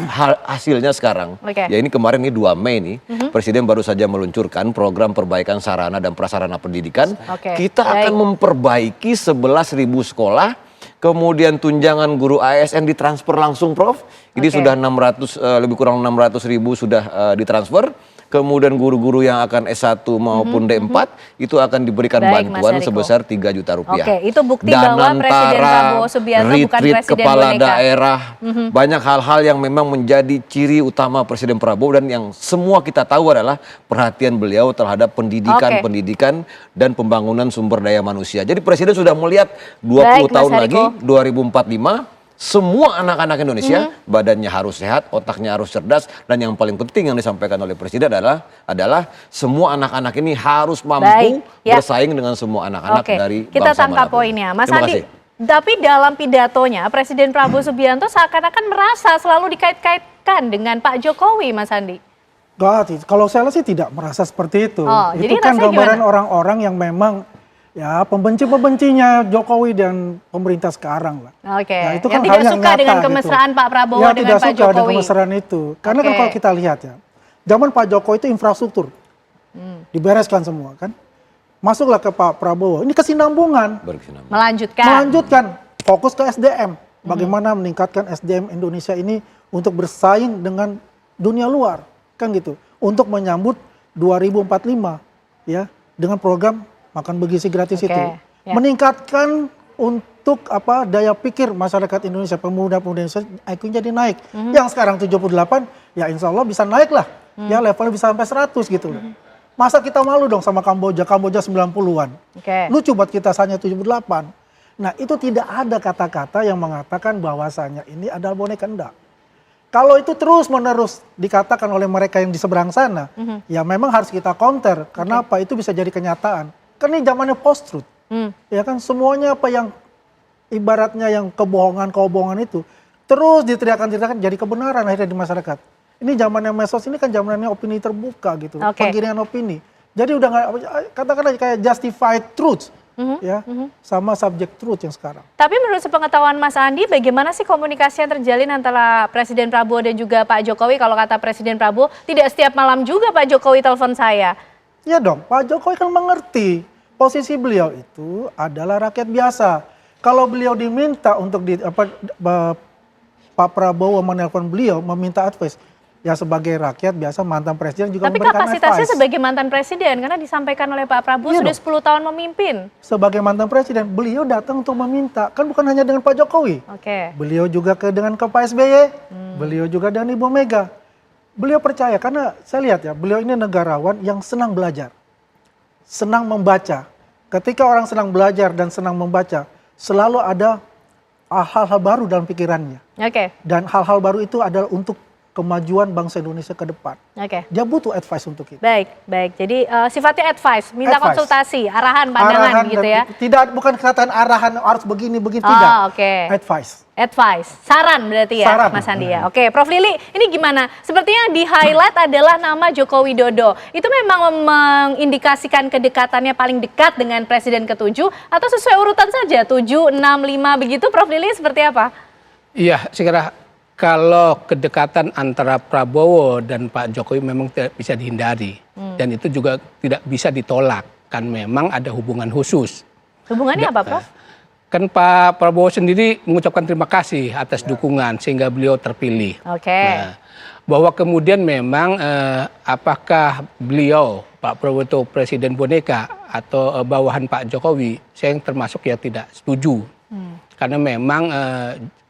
Hasilnya sekarang. Ya ini kemarin ini 2 Mei nih. Presiden baru saja meluncurkan program perbaikan sarana dan prasarana pendidikan. Kita akan memperbaiki 11.000 sekolah. Kemudian tunjangan guru ASN ditransfer langsung, Prof. Ini sudah 600, lebih kurang 600.000 sudah ditransfer. Kemudian guru-guru yang akan S1 maupun D4 itu akan diberikan bantuan sebesar 3 juta rupiah. Itu bukti bahwa Presiden Prabowo Subianto bukan presiden kepala boneka. daerah, banyak hal-hal yang memang menjadi ciri utama Presiden Prabowo dan yang semua kita tahu adalah perhatian beliau terhadap pendidikan dan pembangunan sumber daya manusia. Jadi Presiden sudah melihat 20 tahun lagi, 2045, semua anak-anak Indonesia badannya harus sehat, otaknya harus cerdas, dan yang paling penting yang disampaikan oleh Presiden adalah semua anak-anak ini harus mampu bersaing dengan semua anak-anak dari bangsa manapun. Kita tangkap poinnya, Mas Andi. Tapi dalam pidatonya Presiden Prabowo Subianto seakan-akan merasa selalu dikait-kaitkan dengan Pak Jokowi, Mas Andi. Kalau saya sih tidak merasa seperti itu. Jadi itu kan gambaran orang-orang yang memang ya pembenci-pembencinya Jokowi dan pemerintah sekarang lah. Ya, itu yang kan tidak hal yang suka nyata dengan kemesraan Pak Prabowo dengan Pak tidak suka Jokowi. dengan kemesraan itu. Karena kan kalau kita lihat ya, zaman Pak Jokowi itu infrastruktur dibereskan semua kan. Masuklah ke Pak Prabowo, ini kesinambungan. Melanjutkan, fokus ke SDM. Bagaimana meningkatkan SDM Indonesia ini untuk bersaing dengan dunia luar, kan gitu. Untuk menyambut 2045 ya dengan program makan bergizi gratis itu. Meningkatkan untuk daya pikir masyarakat Indonesia, pemuda-pemuda Indonesia IQ-nya jadi naik. Yang sekarang 78, ya insya Allah bisa naik lah. Ya levelnya bisa sampai 100 gitu loh. Masa kita malu dong sama Kamboja 90-an. Lucu buat kita hanya 78. Nah itu tidak ada kata-kata yang mengatakan bahwasanya ini adalah boneka, enggak. Kalau itu terus-menerus dikatakan oleh mereka yang di seberang sana, ya memang harus kita counter. Karena apa? Itu bisa jadi kenyataan. Kan ini zamannya post-truth. Ya kan semuanya apa yang ibaratnya yang kebohongan itu terus diteriakan jadi kebenaran akhirnya di masyarakat. Ini zamannya medsos, ini kan zamannya opini terbuka gitu, penggiringan opini. Jadi udah nggak, katakanlah kayak justified truth, ya, sama subject truth yang sekarang. Tapi menurut sepengetahuan Mas Andi, bagaimana sih komunikasi yang terjalin antara Presiden Prabowo dan juga Pak Jokowi? Kalau kata Presiden Prabowo, tidak setiap malam juga Pak Jokowi telepon saya. Iya dong, Pak Jokowi kan mengerti posisi beliau itu adalah rakyat biasa. Kalau beliau diminta untuk Pak Prabowo menelpon beliau meminta advice, ya sebagai rakyat biasa mantan presiden juga tapi memberikan kapasitasnya advice. Sebagai mantan presiden, karena disampaikan oleh Pak Prabowo sudah 10 tahun memimpin. Sebagai mantan presiden, beliau datang untuk meminta, kan bukan hanya dengan Pak Jokowi. Beliau juga dengan Pak SBY, beliau juga dengan Ibu Mega. Beliau percaya, karena saya lihat ya, beliau ini negarawan yang senang belajar, senang membaca. Ketika orang senang belajar dan senang membaca, selalu ada hal-hal baru dalam pikirannya. Dan hal-hal baru itu adalah untuk kemajuan bangsa Indonesia ke depan. Dia butuh advice untuk itu. Baik. Jadi sifatnya advice, minta konsultasi, arahan, pandangan gitu ya. Tidak, bukan katakan arahan harus begini, tidak. Advice. Saran berarti ya, Mas Andi ya. Prof Lili, ini gimana? Sepertinya di highlight adalah nama Joko Widodo. Itu memang mengindikasikan kedekatannya paling dekat dengan Presiden ke-7 atau sesuai urutan saja? 7, 6, 5 begitu, Prof Lili seperti apa? Iya, saya kira kalau kedekatan antara Prabowo dan Pak Jokowi memang tidak bisa dihindari. Dan itu juga tidak bisa ditolak. Kan memang ada hubungan khusus. Hubungannya apa, Prof? Kan Pak Prabowo sendiri mengucapkan terima kasih atas dukungan sehingga beliau terpilih. Bahwa kemudian memang apakah beliau, Pak Prabowo itu presiden boneka atau bawahan Pak Jokowi, saya yang termasuk ya tidak setuju. Karena memang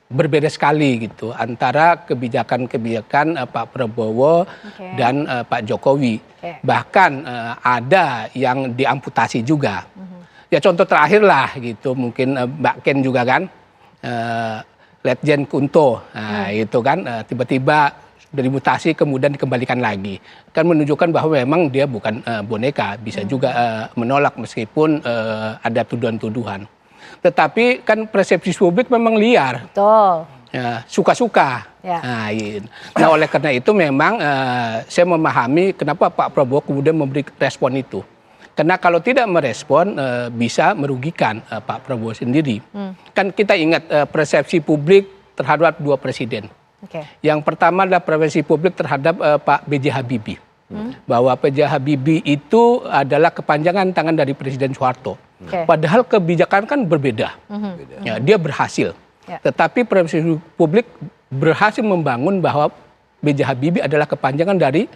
berbeda sekali gitu antara kebijakan-kebijakan Pak Prabowo dan Pak Jokowi. Bahkan ada yang diamputasi juga. Ya contoh terakhir lah gitu, mungkin Mbak Ken juga kan, Letjen Kunto, itu kan tiba-tiba dari mutasi kemudian dikembalikan lagi. Kan menunjukkan bahwa memang dia bukan boneka, bisa juga menolak meskipun ada tuduhan-tuduhan. Tetapi kan persepsi publik memang liar. Ya, suka-suka. Nah oleh karena itu memang saya memahami kenapa Pak Prabowo kemudian memberi respon itu. Karena kalau tidak merespon bisa merugikan Pak Prabowo sendiri. Kan kita ingat persepsi publik terhadap dua presiden. Yang pertama adalah persepsi publik terhadap Pak B.J. Habibie. Bahwa B.J. Habibie itu adalah kepanjangan tangan dari Presiden Soeharto. Padahal kebijakan kan berbeda. Ya, dia berhasil. Tetapi persepsi publik berhasil membangun bahwa B.J. Habibie adalah kepanjangan dari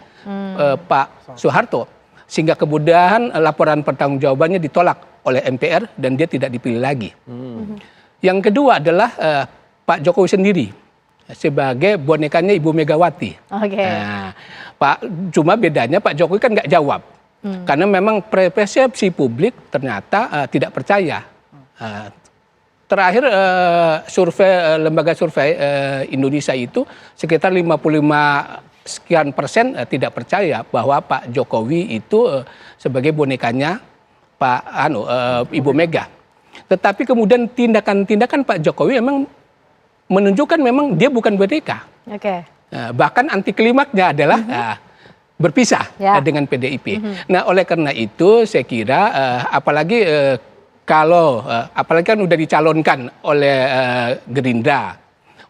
Pak Soeharto. Sehingga kemudian laporan pertanggungjawabannya ditolak oleh MPR dan dia tidak dipilih lagi. Yang kedua adalah Pak Jokowi sendiri sebagai bonekanya Ibu Megawati. Cuma bedanya Pak Jokowi kan nggak jawab. Karena memang persepsi publik ternyata tidak percaya. Terakhir survei lembaga survei Indonesia itu sekitar 55 sekian persen tidak percaya bahwa Pak Jokowi itu sebagai bonekanya Ibu Mega. Tetapi kemudian tindakan-tindakan Pak Jokowi memang menunjukkan memang dia bukan boneka. Bahkan anti klimaknya adalah berpisah dengan PDIP. Nah oleh karena itu saya kira apalagi apalagi kan udah dicalonkan oleh Gerindra.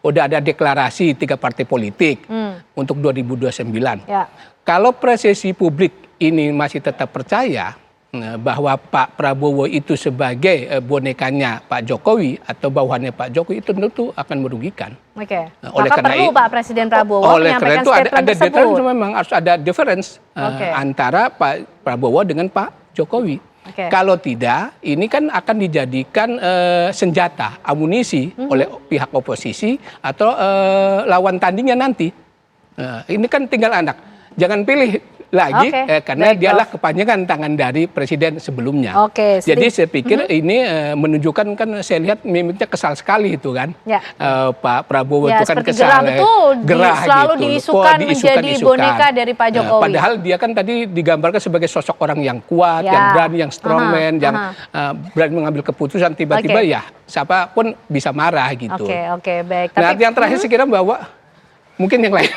Udah ada deklarasi 3 partai politik untuk 2029. Kalau persepsi publik ini masih tetap percaya bahwa Pak Prabowo itu sebagai bonekanya Pak Jokowi atau bawahannya Pak Jokowi, itu tentu akan merugikan. Oleh karena perlu Pak Presiden Prabowo menyampaikan statement tersebut. Memang harus ada difference antara Pak Prabowo dengan Pak Jokowi. Kalau tidak, ini kan akan dijadikan senjata, amunisi oleh pihak oposisi atau lawan tandingnya nanti. Ini kan tinggal anak. Jangan pilih lagi karena dialah kepanjangan tangan dari presiden sebelumnya. Jadi saya pikir ini menunjukkan, kan saya lihat mimiknya kesal sekali itu kan. Pak Prabowo itu kan kesal, gerah selalu gitu. diisukan menjadi boneka dari Pak Jokowi. Padahal dia kan tadi digambarkan sebagai sosok orang yang kuat, yang berani, yang strongman, yang berani mengambil keputusan, tiba-tiba ya siapapun bisa marah gitu. Baik. Nah, yang terakhir saya kira bahwa mungkin yang lain,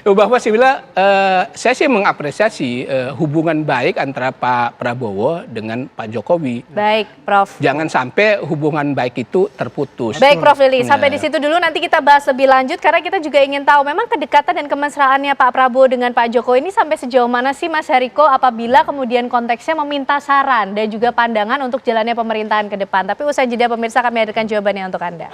bahwa saya sih mengapresiasi hubungan baik antara Pak Prabowo dengan Pak Jokowi. Baik, Prof. Jangan sampai hubungan baik itu terputus. Baik, Prof Lili, sampai di situ dulu, nanti kita bahas lebih lanjut karena kita juga ingin tahu memang kedekatan dan kemesraannya Pak Prabowo dengan Pak Jokowi ini sampai sejauh mana sih, Mas Hariko, apabila kemudian konteksnya meminta saran dan juga pandangan untuk jalannya pemerintahan ke depan. Tapi usai jeda pemirsa, kami hadirkan jawabannya untuk Anda.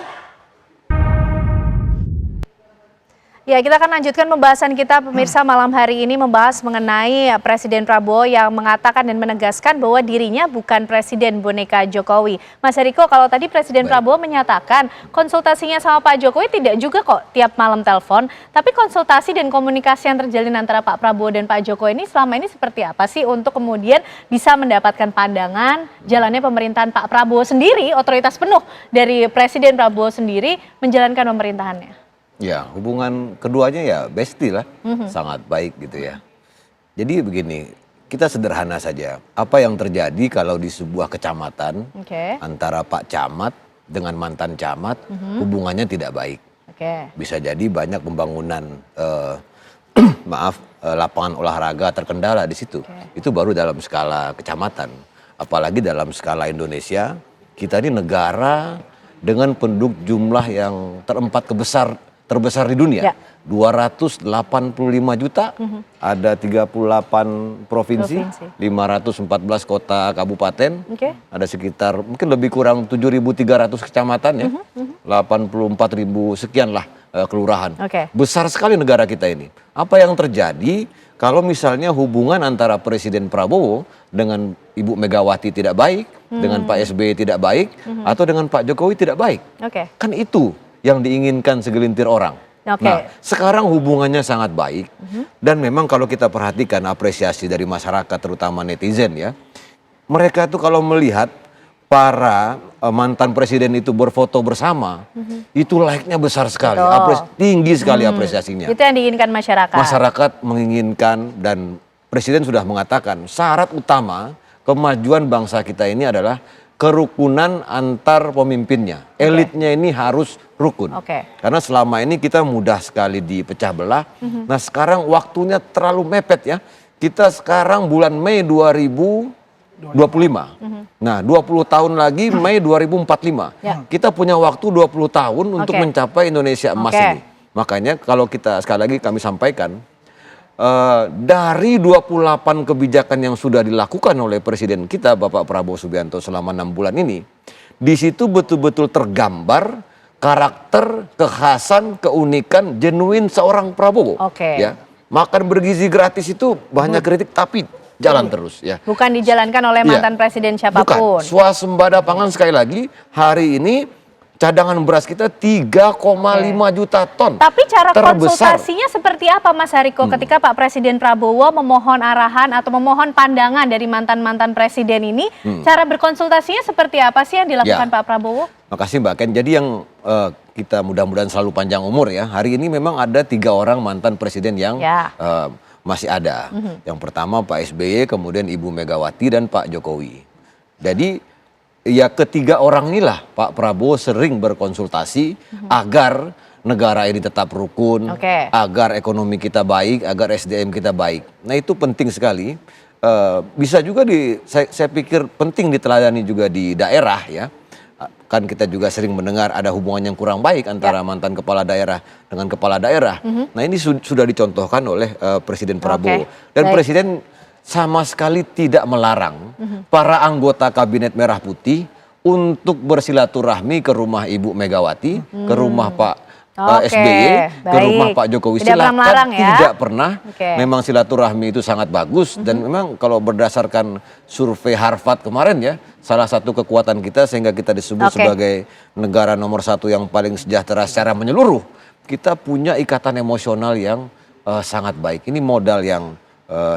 Ya, kita akan lanjutkan pembahasan kita pemirsa malam hari ini, membahas mengenai Presiden Prabowo yang mengatakan dan menegaskan bahwa dirinya bukan presiden boneka Jokowi. Mas Hariko, kalau tadi Presiden Prabowo menyatakan konsultasinya sama Pak Jokowi tidak juga kok tiap malam telepon, tapi konsultasi dan komunikasi yang terjalin antara Pak Prabowo dan Pak Jokowi ini selama ini seperti apa sih untuk kemudian bisa mendapatkan pandangan jalannya pemerintahan Pak Prabowo sendiri, otoritas penuh dari Presiden Prabowo sendiri menjalankan pemerintahannya? Ya, hubungan keduanya ya bestie lah, sangat baik gitu ya. Jadi begini, kita sederhana saja. Apa yang terjadi kalau di sebuah kecamatan antara Pak Camat dengan mantan camat, hubungannya tidak baik. Bisa jadi banyak pembangunan, lapangan olahraga terkendala di situ. Itu baru dalam skala kecamatan. Apalagi dalam skala Indonesia, kita ini negara dengan penduduk jumlah yang terbesar di dunia, 285 juta, ada 38 provinsi, 514 kota kabupaten, ada sekitar mungkin lebih kurang 7.300 kecamatan ya, 84.000 sekian lah kelurahan. Besar sekali negara kita ini. Apa yang terjadi kalau misalnya hubungan antara Presiden Prabowo dengan Ibu Megawati tidak baik, dengan Pak SBY tidak baik, atau dengan Pak Jokowi tidak baik? Kan itu yang diinginkan segelintir orang. Nah, sekarang hubungannya sangat baik, dan memang kalau kita perhatikan apresiasi dari masyarakat, terutama netizen ya, mereka tuh kalau melihat para mantan presiden itu berfoto bersama, itu like-nya besar sekali, tinggi sekali apresiasinya. Itu yang diinginkan masyarakat. Masyarakat menginginkan, dan presiden sudah mengatakan syarat utama kemajuan bangsa kita ini adalah kerukunan antar pemimpinnya. Elitnya ini harus rukun. Karena selama ini kita mudah sekali dipecah belah. Nah, sekarang waktunya terlalu mepet ya. Kita sekarang bulan Mei 2025. Nah, 20 tahun lagi Mei 2045. Kita punya waktu 20 tahun untuk mencapai Indonesia emas ini. Makanya kalau kita, sekali lagi kami sampaikan, dari 28 kebijakan yang sudah dilakukan oleh Presiden kita Bapak Prabowo Subianto selama 6 bulan ini, di situ betul-betul tergambar karakter, kekhasan, keunikan, genuine seorang Prabowo. Ya, makan bergizi gratis itu banyak kritik, tapi jalan terus ya. Bukan dijalankan oleh mantan presiden siapapun. Bukan. Swasembada pangan, sekali lagi hari ini cadangan beras kita 3,5 juta ton. Tapi cara terbesar. konsultasinya seperti apa, Mas Hariko, ketika Pak Presiden Prabowo memohon arahan atau memohon pandangan dari mantan-mantan presiden ini, cara berkonsultasinya seperti apa sih yang dilakukan Pak Prabowo? Makasih Mbak Ken. Jadi yang kita mudah-mudahan selalu panjang umur ya. Hari ini memang ada 3 orang mantan presiden yang masih ada. Yang pertama Pak SBY, kemudian Ibu Megawati, dan Pak Jokowi. Jadi ya, ketiga orang inilah Pak Prabowo sering berkonsultasi agar negara ini tetap rukun, agar ekonomi kita baik, agar SDM kita baik. Nah, itu penting sekali. Bisa juga saya pikir penting diteladani juga di daerah ya. Kan kita juga sering mendengar ada hubungan yang kurang baik antara mantan kepala daerah dengan kepala daerah. Nah, ini sudah dicontohkan oleh Presiden Prabowo. Dan Presiden sama sekali tidak melarang para anggota Kabinet Merah Putih untuk bersilaturahmi ke rumah Ibu Megawati, ke rumah Pak SBY, ke rumah Pak Jokowi. Silakan, tidak pernah. Memang silaturahmi itu sangat bagus, dan memang kalau berdasarkan survei Harvard kemarin ya, salah satu kekuatan kita sehingga kita disebut sebagai negara nomor 1 yang paling sejahtera secara menyeluruh. Kita punya ikatan emosional yang sangat baik. Ini modal yang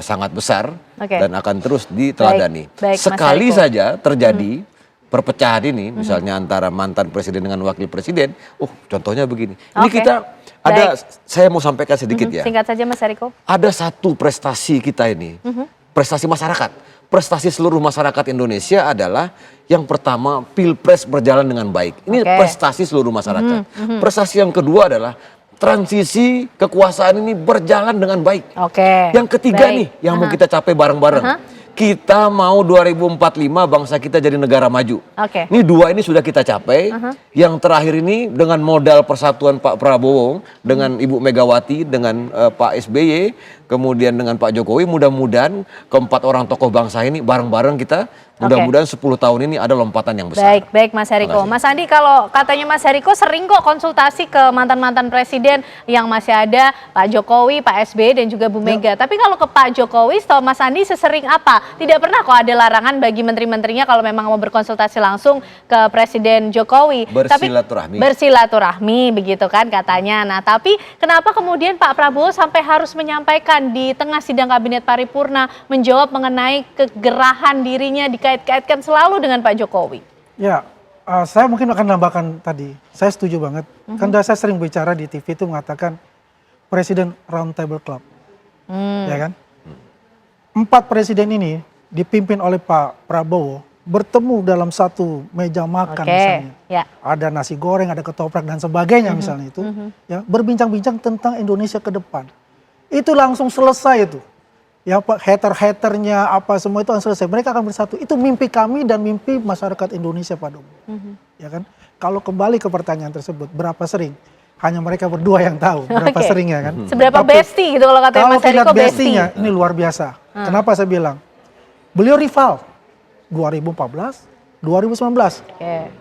sangat besar Oke. dan akan terus diteladani. Baik, Mas Sekali Hariko. saja terjadi perpecahan ini, misalnya antara mantan presiden dengan wakil presiden, contohnya begini. Ini Oke. kita ada, saya mau sampaikan sedikit ya. Singkat saja Mas Hariko. Ada satu prestasi kita ini, prestasi masyarakat. Prestasi seluruh masyarakat Indonesia adalah yang pertama, Pilpres berjalan dengan baik. Ini Oke. prestasi seluruh masyarakat. Prestasi yang kedua adalah transisi kekuasaan ini berjalan dengan baik. Oke. Yang ketiga Baik. nih, yang mau kita capai bareng-bareng. Kita mau 2045 bangsa kita jadi negara maju. Oke. Ini dua ini sudah kita capai. Yang terakhir ini dengan modal persatuan Pak Prabowo dengan Ibu Megawati dengan Pak SBY, kemudian dengan Pak Jokowi, mudah-mudahan keempat orang tokoh bangsa ini bareng-bareng kita mudah-mudahan 10 tahun ini ada lompatan yang besar. Baik Mas Hariko. Mas Andi, kalau katanya Mas Hariko sering kok konsultasi ke mantan-mantan presiden yang masih ada, Pak Jokowi, Pak SBY dan juga Bu Mega. Tapi kalau ke Pak Jokowi, setahu Mas Andi sesering apa? Tidak pernah kok ada larangan bagi menteri-menterinya kalau memang mau berkonsultasi langsung ke Presiden Jokowi. Bersilaturahmi. Tapi bersilaturahmi begitu kan katanya. Nah, tapi kenapa kemudian Pak Prabowo sampai harus menyampaikan di tengah sidang kabinet paripurna menjawab mengenai kegerahan dirinya dikait-kaitkan selalu dengan Pak Jokowi? Ya, saya mungkin akan nambahkan tadi. Saya setuju banget. Kan saya sering bicara di TV itu mengatakan Presiden Round Table Club. Ya kan? 4 presiden ini dipimpin oleh Pak Prabowo bertemu dalam satu meja makan misalnya. Ya. Ada nasi goreng, ada ketoprak dan sebagainya misalnya itu. Ya, berbincang-bincang tentang Indonesia ke depan. Itu langsung selesai itu. Ya, hater-haternya apa semua itu langsung selesai. Mereka akan bersatu. Itu mimpi kami dan mimpi masyarakat Indonesia pada umumnya. Ya kan? Kalau kembali ke pertanyaan tersebut, berapa sering? Hanya mereka berdua yang tahu berapa seringnya kan. Seberapa bestie gitu kalau katanya Mas Hariko, bestinya ini luar biasa. Kenapa saya bilang? Beliau rival 2014, 2019.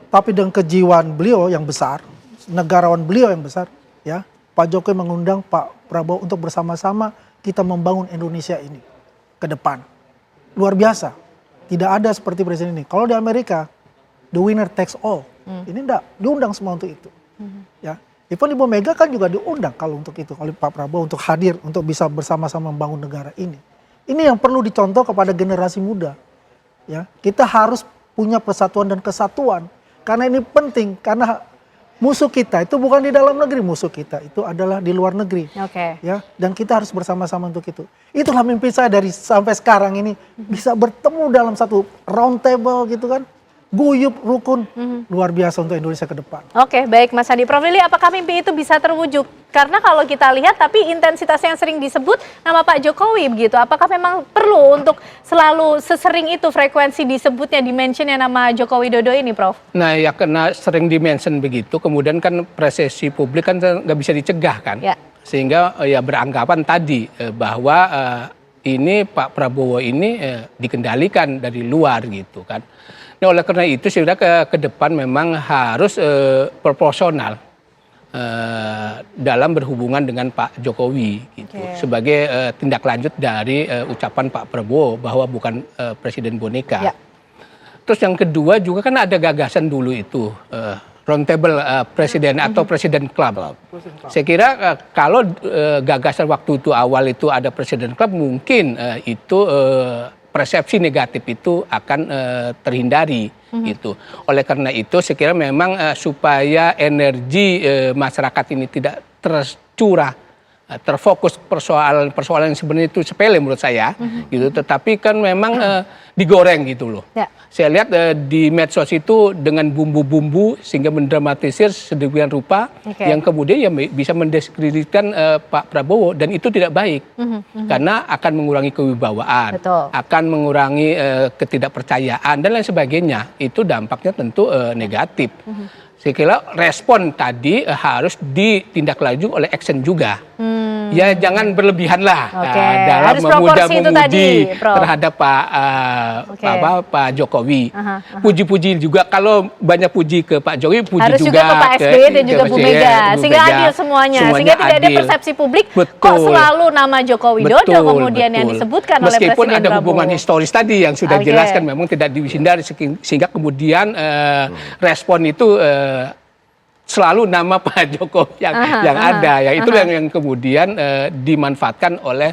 Tapi dengan kejiwaan beliau yang besar, negarawan beliau yang besar, ya, Pak Jokowi mengundang Pak Prabowo untuk bersama-sama kita membangun Indonesia ini ke depan. Luar biasa. Tidak ada seperti presiden ini. Kalau di Amerika, the winner takes all. Ini enggak, diundang semua untuk itu. Ya. Even Ibu Mega kan juga diundang kalau untuk itu, oleh Pak Prabowo untuk hadir, untuk bisa bersama-sama membangun negara ini. Ini yang perlu dicontoh kepada generasi muda. Ya, kita harus punya persatuan dan kesatuan. Karena ini penting, karena musuh kita itu bukan di dalam negeri, musuh kita itu adalah di luar negeri. Ya, dan kita harus bersama-sama untuk itu. Itulah mimpi saya dari sampai sekarang ini, bisa bertemu dalam satu round table gitu kan. Guyup, rukun, luar biasa untuk Indonesia ke depan. Oke, baik Mas Andi. Prof Lili, apakah mimpi itu bisa terwujud? Karena kalau kita lihat, tapi intensitas yang sering disebut nama Pak Jokowi begitu. Apakah memang perlu untuk selalu sesering itu frekuensi disebutnya, dimensionnya nama Joko Widodo ini, Prof? Nah ya karena sering dimention begitu, kemudian kan persepsi publik kan nggak bisa dicegah kan. Ya. Sehingga ya beranggapan tadi bahwa ini Pak Prabowo ini dikendalikan dari luar gitu kan. Nah, oleh karena itu saya kira ke depan memang harus proporsional dalam berhubungan dengan Pak Jokowi gitu. Sebagai tindak lanjut dari ucapan Pak Prabowo bahwa bukan presiden boneka. Terus yang kedua juga kan ada gagasan dulu itu roundtable presiden atau presiden club. Saya kira kalau gagasan waktu itu awal itu ada presiden club, mungkin itu persepsi negatif itu akan terhindari gitu. Oleh karena itu saya kira memang supaya energi masyarakat ini tidak tercurah, terfokus persoalan yang sebenarnya itu sepele menurut saya gitu, tetapi kan memang digoreng gitu loh. Saya lihat di medsos itu dengan bumbu-bumbu sehingga mendramatisir sedemikian rupa yang kemudian ya bisa mendiskreditkan Pak Prabowo, dan itu tidak baik karena akan mengurangi kewibawaan, akan mengurangi ketidakpercayaan dan lain sebagainya. Itu dampaknya tentu negatif. Saya kira respon tadi harus ditindaklanjuti oleh action juga. Ya jangan berlebihan lah dalam memuji terhadap Pak Jokowi. Puji-puji juga, kalau banyak puji ke Pak Jokowi, puji harus juga ke Pak SBY dan juga Bu Mega, sehingga adil semuanya sehingga tidak ada persepsi publik kok selalu nama Joko Widodo kemudian yang disebutkan oleh Presiden Prabowo. Meskipun ada hubungan historis tadi yang sudah jelaskan, memang tidak dihindari, sehingga kemudian respon itu selalu nama Pak Jokowi yang ada, ya itu yang kemudian dimanfaatkan oleh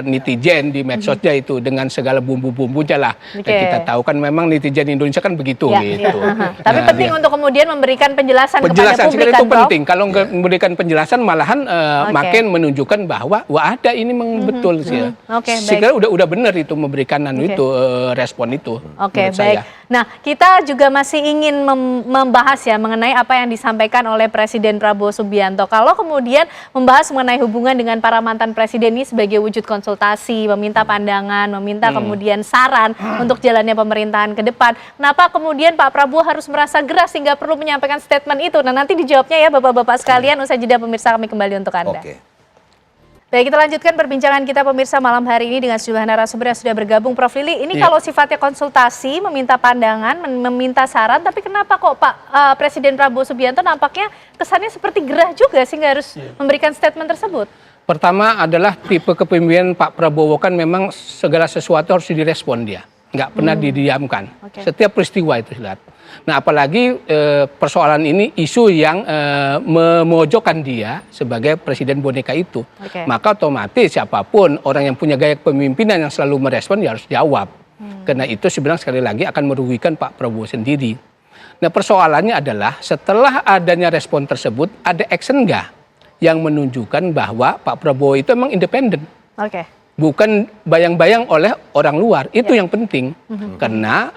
netizen di medsosnya itu dengan segala bumbu-bumbunya lah. Dan kita tahu kan memang netizen Indonesia kan begitu gitu. Tapi penting untuk kemudian memberikan penjelasan kepada publik itu kan, penting. Kalau nggak memberikan penjelasan malahan makin menunjukkan bahwa wah ada ini memang betul sih. Saya kira udah benar itu memberikan itu respon itu. Oke, baik. Nah, kita juga masih ingin membahas ya mengenai apa yang disampaikan oleh Presiden Prabowo Subianto. Kalau kemudian membahas mengenai hubungan dengan para mantan presiden ini sebagai wujud konsultasi, meminta pandangan, meminta kemudian saran untuk jalannya pemerintahan ke depan. Kenapa kemudian Pak Prabowo harus merasa gerah sehingga perlu menyampaikan statement itu? Nah, nanti dijawabnya ya Bapak-bapak sekalian. Usai jeda pemirsa, kami kembali untuk Anda. Baik, kita lanjutkan perbincangan kita pemirsa malam hari ini dengan sejumlah narasumber yang sudah bergabung. Prof. Lili, ini kalau sifatnya konsultasi, meminta pandangan, meminta saran, tapi kenapa kok Pak Presiden Prabowo Subianto nampaknya kesannya seperti gerah juga sehingga harus memberikan statement tersebut? Pertama adalah tipe kepemimpinan Pak Prabowo kan memang segala sesuatu harus direspon dia. Nggak pernah didiamkan. Setiap peristiwa itu lihat. Nah, apalagi persoalan ini isu yang memojokkan dia sebagai presiden boneka itu. Maka otomatis siapapun orang yang punya gaya kepemimpinan yang selalu merespon dia harus jawab. Karena itu sebenarnya sekali lagi akan merugikan Pak Prabowo sendiri. Nah, persoalannya adalah setelah adanya respon tersebut ada action nggak yang menunjukkan bahwa Pak Prabowo itu memang independen. Bukan bayang-bayang oleh orang luar. Itu yang penting. Karena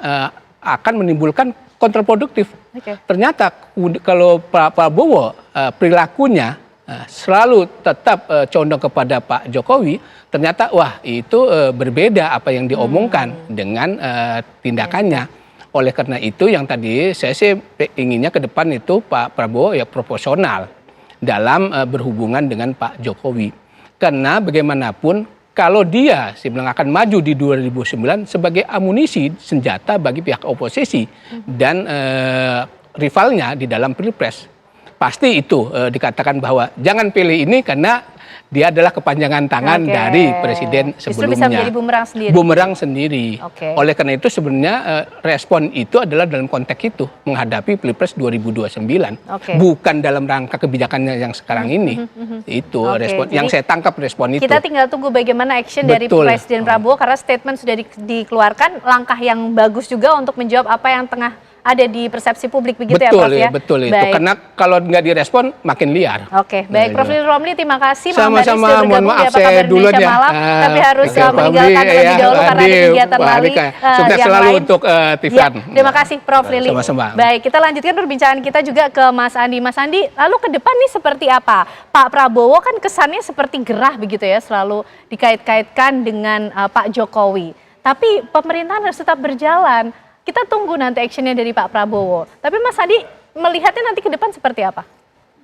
akan menimbulkan kontraproduktif. Ternyata kalau Pak Prabowo perilakunya selalu tetap condong kepada Pak Jokowi, ternyata wah itu berbeda apa yang diomongkan dengan tindakannya. Oleh karena itu yang tadi saya sih inginnya ke depan itu Pak Prabowo ya proporsional dalam berhubungan dengan Pak Jokowi. Karena bagaimanapun kalau dia bilang akan maju di 2009 sebagai amunisi senjata bagi pihak oposisi dan rivalnya di dalam pilpres, pasti itu dikatakan bahwa jangan pilih ini karena dia adalah kepanjangan tangan dari presiden sebelumnya. Justru bisa menjadi bumerang sendiri. Bumerang sendiri. Oleh karena itu sebenarnya respon itu adalah dalam konteks itu menghadapi pilpres 2029, bukan dalam rangka kebijakannya yang sekarang ini. Itu respon yang saya tangkap respon itu. Kita tinggal tunggu bagaimana action dari Presiden Prabowo karena statement sudah dikeluarkan, langkah yang bagus juga untuk menjawab apa yang tengah ada di persepsi publik begitu ya Prof ya? Betul itu, karena kalau nggak direspon makin liar. Baik, Prof. Romli terima kasih. Sama-sama, mohon maaf saya duluan ya. Tapi harus meninggalkan terlebih dahulu karena ada kegiatan lain. Sukses selalu untuk Tifan. Terima kasih Prof. Lili. Baik, kita lanjutkan perbincangan kita juga ke Mas Andi. Mas Andi, lalu ke depan nih seperti apa? Pak Prabowo kan kesannya seperti gerah begitu ya, selalu dikait-kaitkan dengan Pak Jokowi. Tapi pemerintahan harus tetap berjalan. Kita tunggu nanti actionnya dari Pak Prabowo. Tapi Mas Andi melihatnya nanti ke depan seperti apa?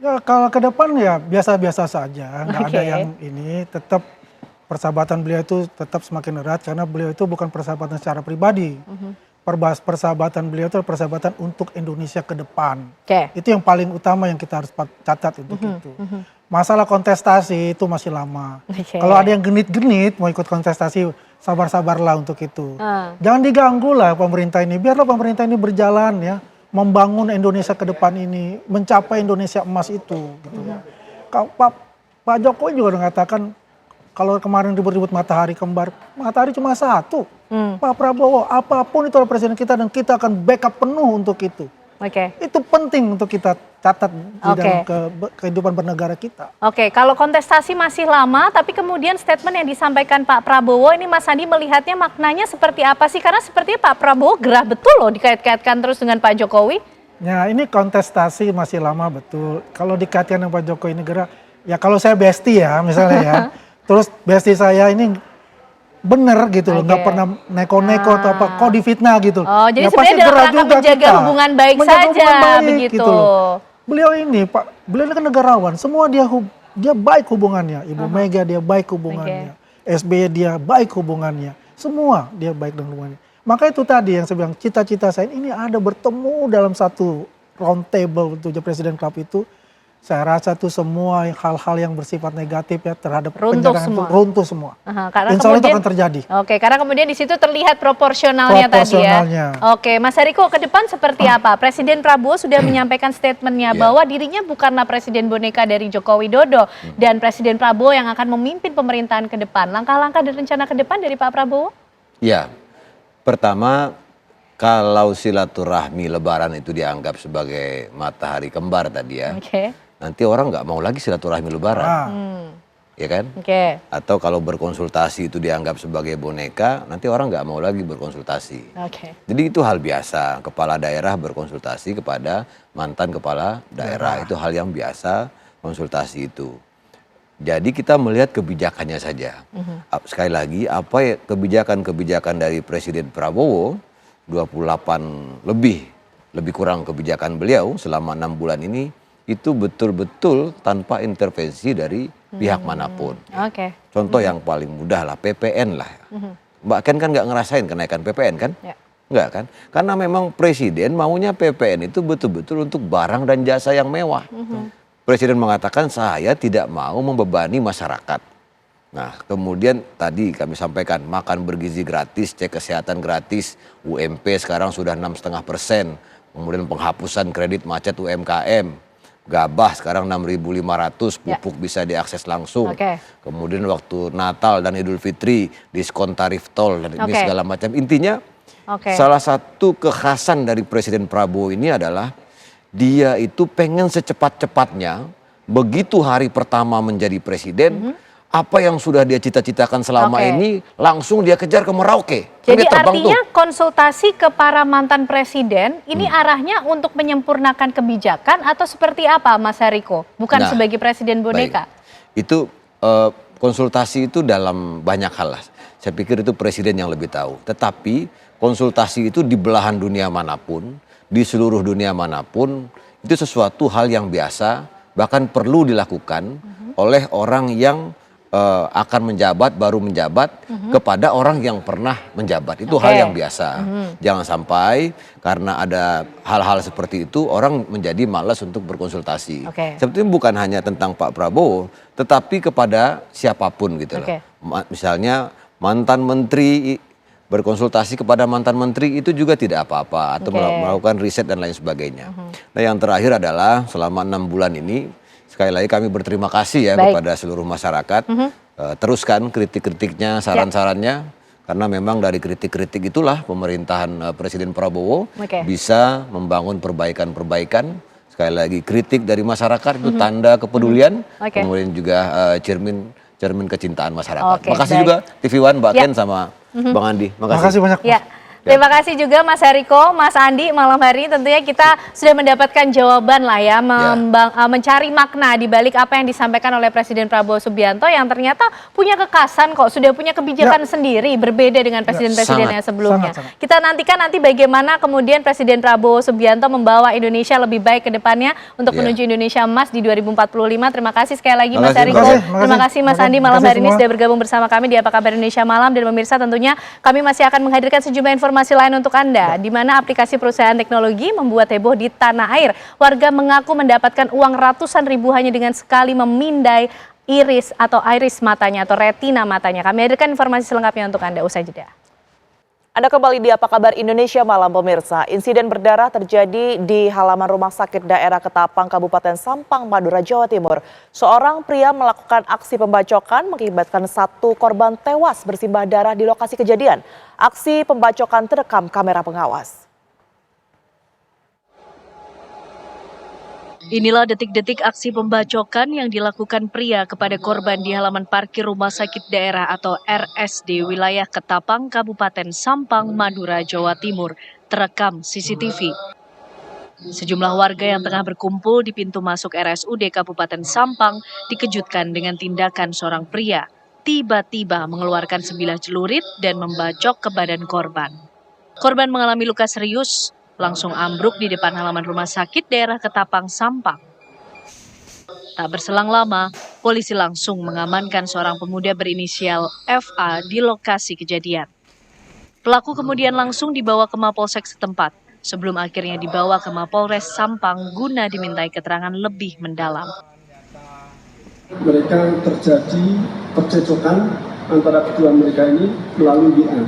Ya kalau ke depan ya biasa-biasa saja. Nggak ada yang ini. Tetap persahabatan beliau itu tetap semakin erat. Karena beliau itu bukan persahabatan secara pribadi. Persahabatan beliau itu persahabatan untuk Indonesia ke depan. Itu yang paling utama yang kita harus catat untuk itu. Masalah kontestasi itu masih lama. Kalau ada yang genit-genit mau ikut kontestasi, sabar-sabarlah untuk itu. Jangan diganggu lah pemerintah ini. Biarlah pemerintah ini berjalan ya, membangun Indonesia ke depan ini, mencapai Indonesia emas itu. Gitu ya. Pak Jokowi juga mengatakan kalau kemarin ribut-ribut matahari kembar, matahari cuma satu. Pak Prabowo, apapun itu presiden kita dan kita akan backup penuh untuk itu. Itu penting untuk kita catat di dalam kehidupan bernegara kita. Kalau kontestasi masih lama, tapi kemudian statement yang disampaikan Pak Prabowo ini Mas Andi melihatnya maknanya seperti apa sih? Karena sepertinya Pak Prabowo gerah betul loh dikait-kaitkan terus dengan Pak Jokowi. Ya ini kontestasi masih lama betul. Kalau dikaitkan dengan Pak Jokowi ini gerah, ya kalau saya bestie ya misalnya ya, terus bestie saya ini bener gitu loh, nggak pernah neko-neko atau apa, kok difitnah gitu. Jadi ya, sebenarnya dalam rangka menjaga hubungan baik saja begitu. Gitu loh. Beliau ini beliau ini kan negarawan, semua dia baik hubungannya. Ibu Mega dia baik hubungannya, SBY dia baik hubungannya, semua dia baik dengan hubungannya. Maka itu tadi yang saya bilang cita-cita saya ini ada bertemu dalam satu round table untuk Presiden Club itu. Saya rasa itu semua hal-hal yang bersifat negatif ya terhadap Runtuh pencegahan semua. itu runtuh semua. Karena Insya Allah itu kemudian akan terjadi. Oke, karena kemudian di situ terlihat proporsionalnya tadi ya. Oke, Mas Hariko, ke depan seperti apa? Presiden Prabowo sudah menyampaikan statementnya bahwa dirinya bukanlah presiden boneka dari Joko Widodo dan Presiden Prabowo yang akan memimpin pemerintahan ke depan. Langkah-langkah dan rencana ke depan dari Pak Prabowo? Ya, pertama kalau silaturahmi Lebaran itu dianggap sebagai matahari kembar tadi ya. Nanti orang nggak mau lagi silaturahmi Lebaran. Ya kan? Atau kalau berkonsultasi itu dianggap sebagai boneka, nanti orang nggak mau lagi berkonsultasi. Jadi itu hal biasa, kepala daerah berkonsultasi kepada mantan kepala daerah. Itu hal yang biasa, konsultasi itu. Jadi kita melihat kebijakannya saja. Sekali lagi, apa ya kebijakan-kebijakan dari Presiden Prabowo, 28 lebih kurang kebijakan beliau selama 6 bulan ini, itu betul-betul tanpa intervensi dari pihak manapun. Contoh yang paling mudah lah, PPN lah. Mbak Ken kan nggak ngerasain kenaikan PPN kan? Nggak kan? Karena memang Presiden maunya PPN itu betul-betul untuk barang dan jasa yang mewah. Presiden mengatakan saya tidak mau membebani masyarakat. Nah kemudian tadi kami sampaikan makan bergizi gratis, cek kesehatan gratis, UMP sekarang sudah 6,5%. Kemudian penghapusan kredit macet UMKM. Gabah sekarang 6.500, pupuk bisa diakses langsung. Kemudian waktu Natal dan Idul Fitri diskon tarif tol dan ini segala macam. Intinya salah satu kekhasan dari Presiden Prabowo ini adalah dia itu pengen secepat-cepatnya begitu hari pertama menjadi presiden, apa yang sudah dia cita-citakan selama ini langsung dia kejar ke Merauke. Jadi artinya konsultasi ke para mantan presiden ini arahnya untuk menyempurnakan kebijakan atau seperti apa Mas Hariko? Bukan sebagai presiden boneka. Itu konsultasi itu dalam banyak hal lah. Saya pikir itu presiden yang lebih tahu. Tetapi konsultasi itu di belahan dunia manapun, di seluruh dunia manapun, itu sesuatu hal yang biasa, bahkan perlu dilakukan oleh orang yang akan menjabat, baru menjabat kepada orang yang pernah menjabat. Itu hal yang biasa. Jangan sampai karena ada hal-hal seperti itu orang menjadi malas untuk berkonsultasi. Sebetulnya bukan hanya tentang Pak Prabowo, tetapi kepada siapapun gitu loh. Misalnya mantan menteri berkonsultasi kepada mantan menteri itu juga tidak apa-apa atau melakukan riset dan lain sebagainya. Nah yang terakhir adalah selama 6 bulan ini sekali lagi kami berterima kasih ya kepada seluruh masyarakat. Teruskan kritik-kritiknya, saran-sarannya. Karena memang dari kritik-kritik itulah pemerintahan Presiden Prabowo bisa membangun perbaikan-perbaikan. Sekali lagi kritik dari masyarakat itu tanda kepedulian. Kemudian juga cermin kecintaan masyarakat. Makasih juga TV One, Mbak Ken sama Bang Andi. Makasih banyak. Terima kasih juga Mas Hariko, Mas Andi, malam hari tentunya kita sudah mendapatkan jawaban lah ya, mencari makna di balik apa yang disampaikan oleh Presiden Prabowo Subianto yang ternyata punya kekasan kok, sudah punya kebijakan sendiri berbeda dengan presiden-presiden yang sebelumnya. Kita nantikan nanti bagaimana kemudian Presiden Prabowo Subianto membawa Indonesia lebih baik ke depannya untuk menuju Indonesia Emas di 2045. Terima kasih sekali lagi Mas Hariko, terima kasih Mas Andi malam hari ini sudah bergabung bersama kami di Apa Kabar Indonesia Malam. Dan pemirsa tentunya kami masih akan menghadirkan sejumlah informasi lain untuk Anda, di mana aplikasi perusahaan teknologi membuat heboh di tanah air. Warga mengaku mendapatkan uang ratusan ribu hanya dengan sekali memindai iris matanya atau retina matanya. Kami hadirkan informasi selengkapnya untuk Anda usai jeda. Anda kembali di Apa Kabar Indonesia Malam pemirsa. Insiden berdarah terjadi di halaman rumah sakit daerah Ketapang, Kabupaten Sampang, Madura, Jawa Timur. Seorang pria melakukan aksi pembacokan mengakibatkan satu korban tewas bersimbah darah di lokasi kejadian. Aksi pembacokan terekam kamera pengawas. Inilah detik-detik aksi pembacokan yang dilakukan pria kepada korban di halaman parkir Rumah Sakit Daerah atau RSD wilayah Ketapang, Kabupaten Sampang, Madura, Jawa Timur, terekam CCTV. Sejumlah warga yang tengah berkumpul di pintu masuk RSUD Kabupaten Sampang dikejutkan dengan tindakan seorang pria. Tiba-tiba mengeluarkan sebilah celurit dan membacok ke badan korban. Korban mengalami luka serius, langsung ambruk di depan halaman rumah sakit daerah Ketapang, Sampang. Tak berselang lama, polisi langsung mengamankan seorang pemuda berinisial FA di lokasi kejadian. Pelaku kemudian langsung dibawa ke Mapolsek setempat. sebelum akhirnya dibawa ke Mapolres Sampang guna dimintai keterangan lebih mendalam. Mereka terjadi percecokan antara kedua mereka ini melalui WA.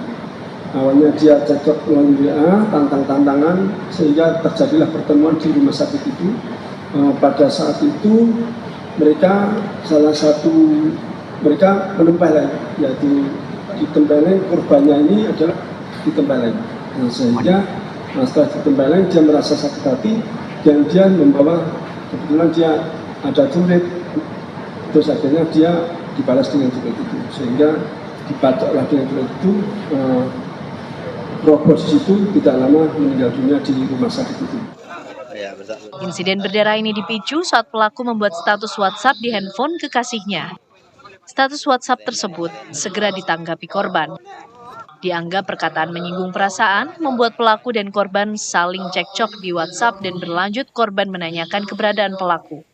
Awalnya dia cekcok melalui WA, tantang-tantangan, sehingga terjadilah pertemuan di rumah sakit itu. Pada saat itu mereka menempeleng, yaitu ditempeleng, korbannya ini adalah ditempeleng. Sehingga setelah ditempeleng dia merasa sakit hati dan dia membawa, kebetulan dia ada celurit, terus akhirnya dia dibalas dengan celurit itu, sehingga dibacoklah dengan celurit itu. Roboh di situ, tidak lama meninggal dunia di rumah sakit itu. Insiden berdarah ini dipicu saat pelaku membuat status WhatsApp di handphone kekasihnya. Status WhatsApp tersebut segera ditanggapi korban. Dianggap perkataan menyinggung perasaan, membuat pelaku dan korban saling cekcok di WhatsApp dan berlanjut korban menanyakan keberadaan pelaku.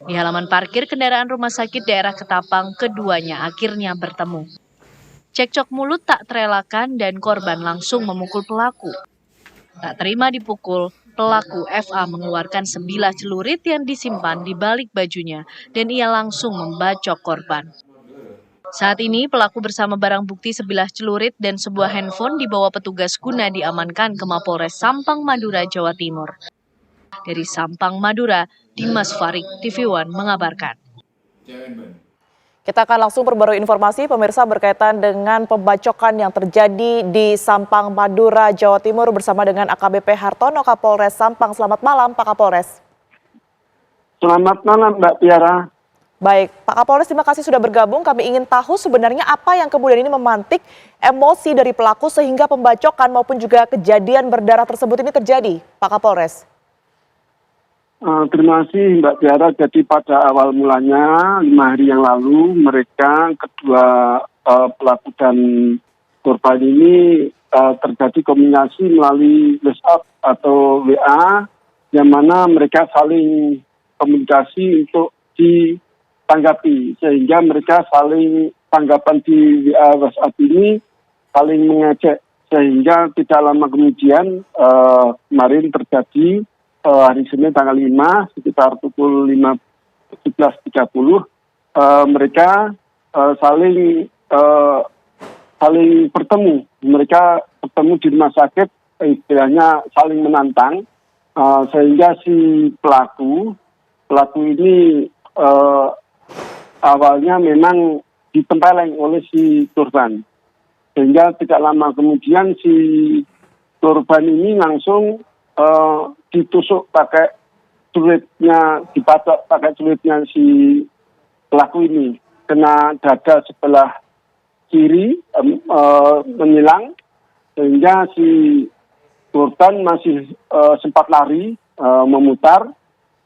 Di halaman parkir kendaraan rumah sakit daerah Ketapang, keduanya akhirnya bertemu. Cekcok mulut tak terelakkan dan korban langsung memukul pelaku. Tak terima dipukul, pelaku FA mengeluarkan sebilah celurit yang disimpan di balik bajunya dan ia langsung membacok korban. Saat ini pelaku bersama barang bukti sebilah celurit dan sebuah handphone dibawa petugas guna diamankan ke Mapolres Sampang, Madura, Jawa Timur. Dari Sampang, Madura, Dimas Farik, TV One mengabarkan. Kita akan langsung perbarui informasi pemirsa berkaitan dengan pembacokan yang terjadi di Sampang, Madura, Jawa Timur bersama dengan AKBP Hartono, Kapolres Sampang. Selamat malam Pak Kapolres. Selamat malam Mbak Tiara. Baik, Pak Kapolres, terima kasih sudah bergabung. Kami ingin tahu sebenarnya apa yang kemudian ini memantik emosi dari pelaku sehingga pembacokan maupun juga kejadian berdarah tersebut ini terjadi, Pak Kapolres. Terima kasih Mbak Tiara. Jadi pada awal mulanya 5 hari yang lalu mereka kedua pelaku dan korban ini terjadi komunikasi melalui WhatsApp atau WA yang mana mereka saling komunikasi untuk ditanggapi sehingga mereka saling tanggapan di WA WhatsApp ini saling mengejek sehingga tidak lama kemudian kemarin terjadi hari Senin tanggal 5 sekitar pukul 17.30 mereka saling bertemu. Mereka bertemu di rumah sakit, istilahnya saling menantang sehingga si pelaku ini awalnya memang ditempeleng oleh si korban. Sehingga tidak lama kemudian si korban ini langsung ditusuk pakai celuritnya, dibacok pakai celuritnya si pelaku ini. Kena dada sebelah kiri menyilang, sehingga si korban masih sempat lari, memutar,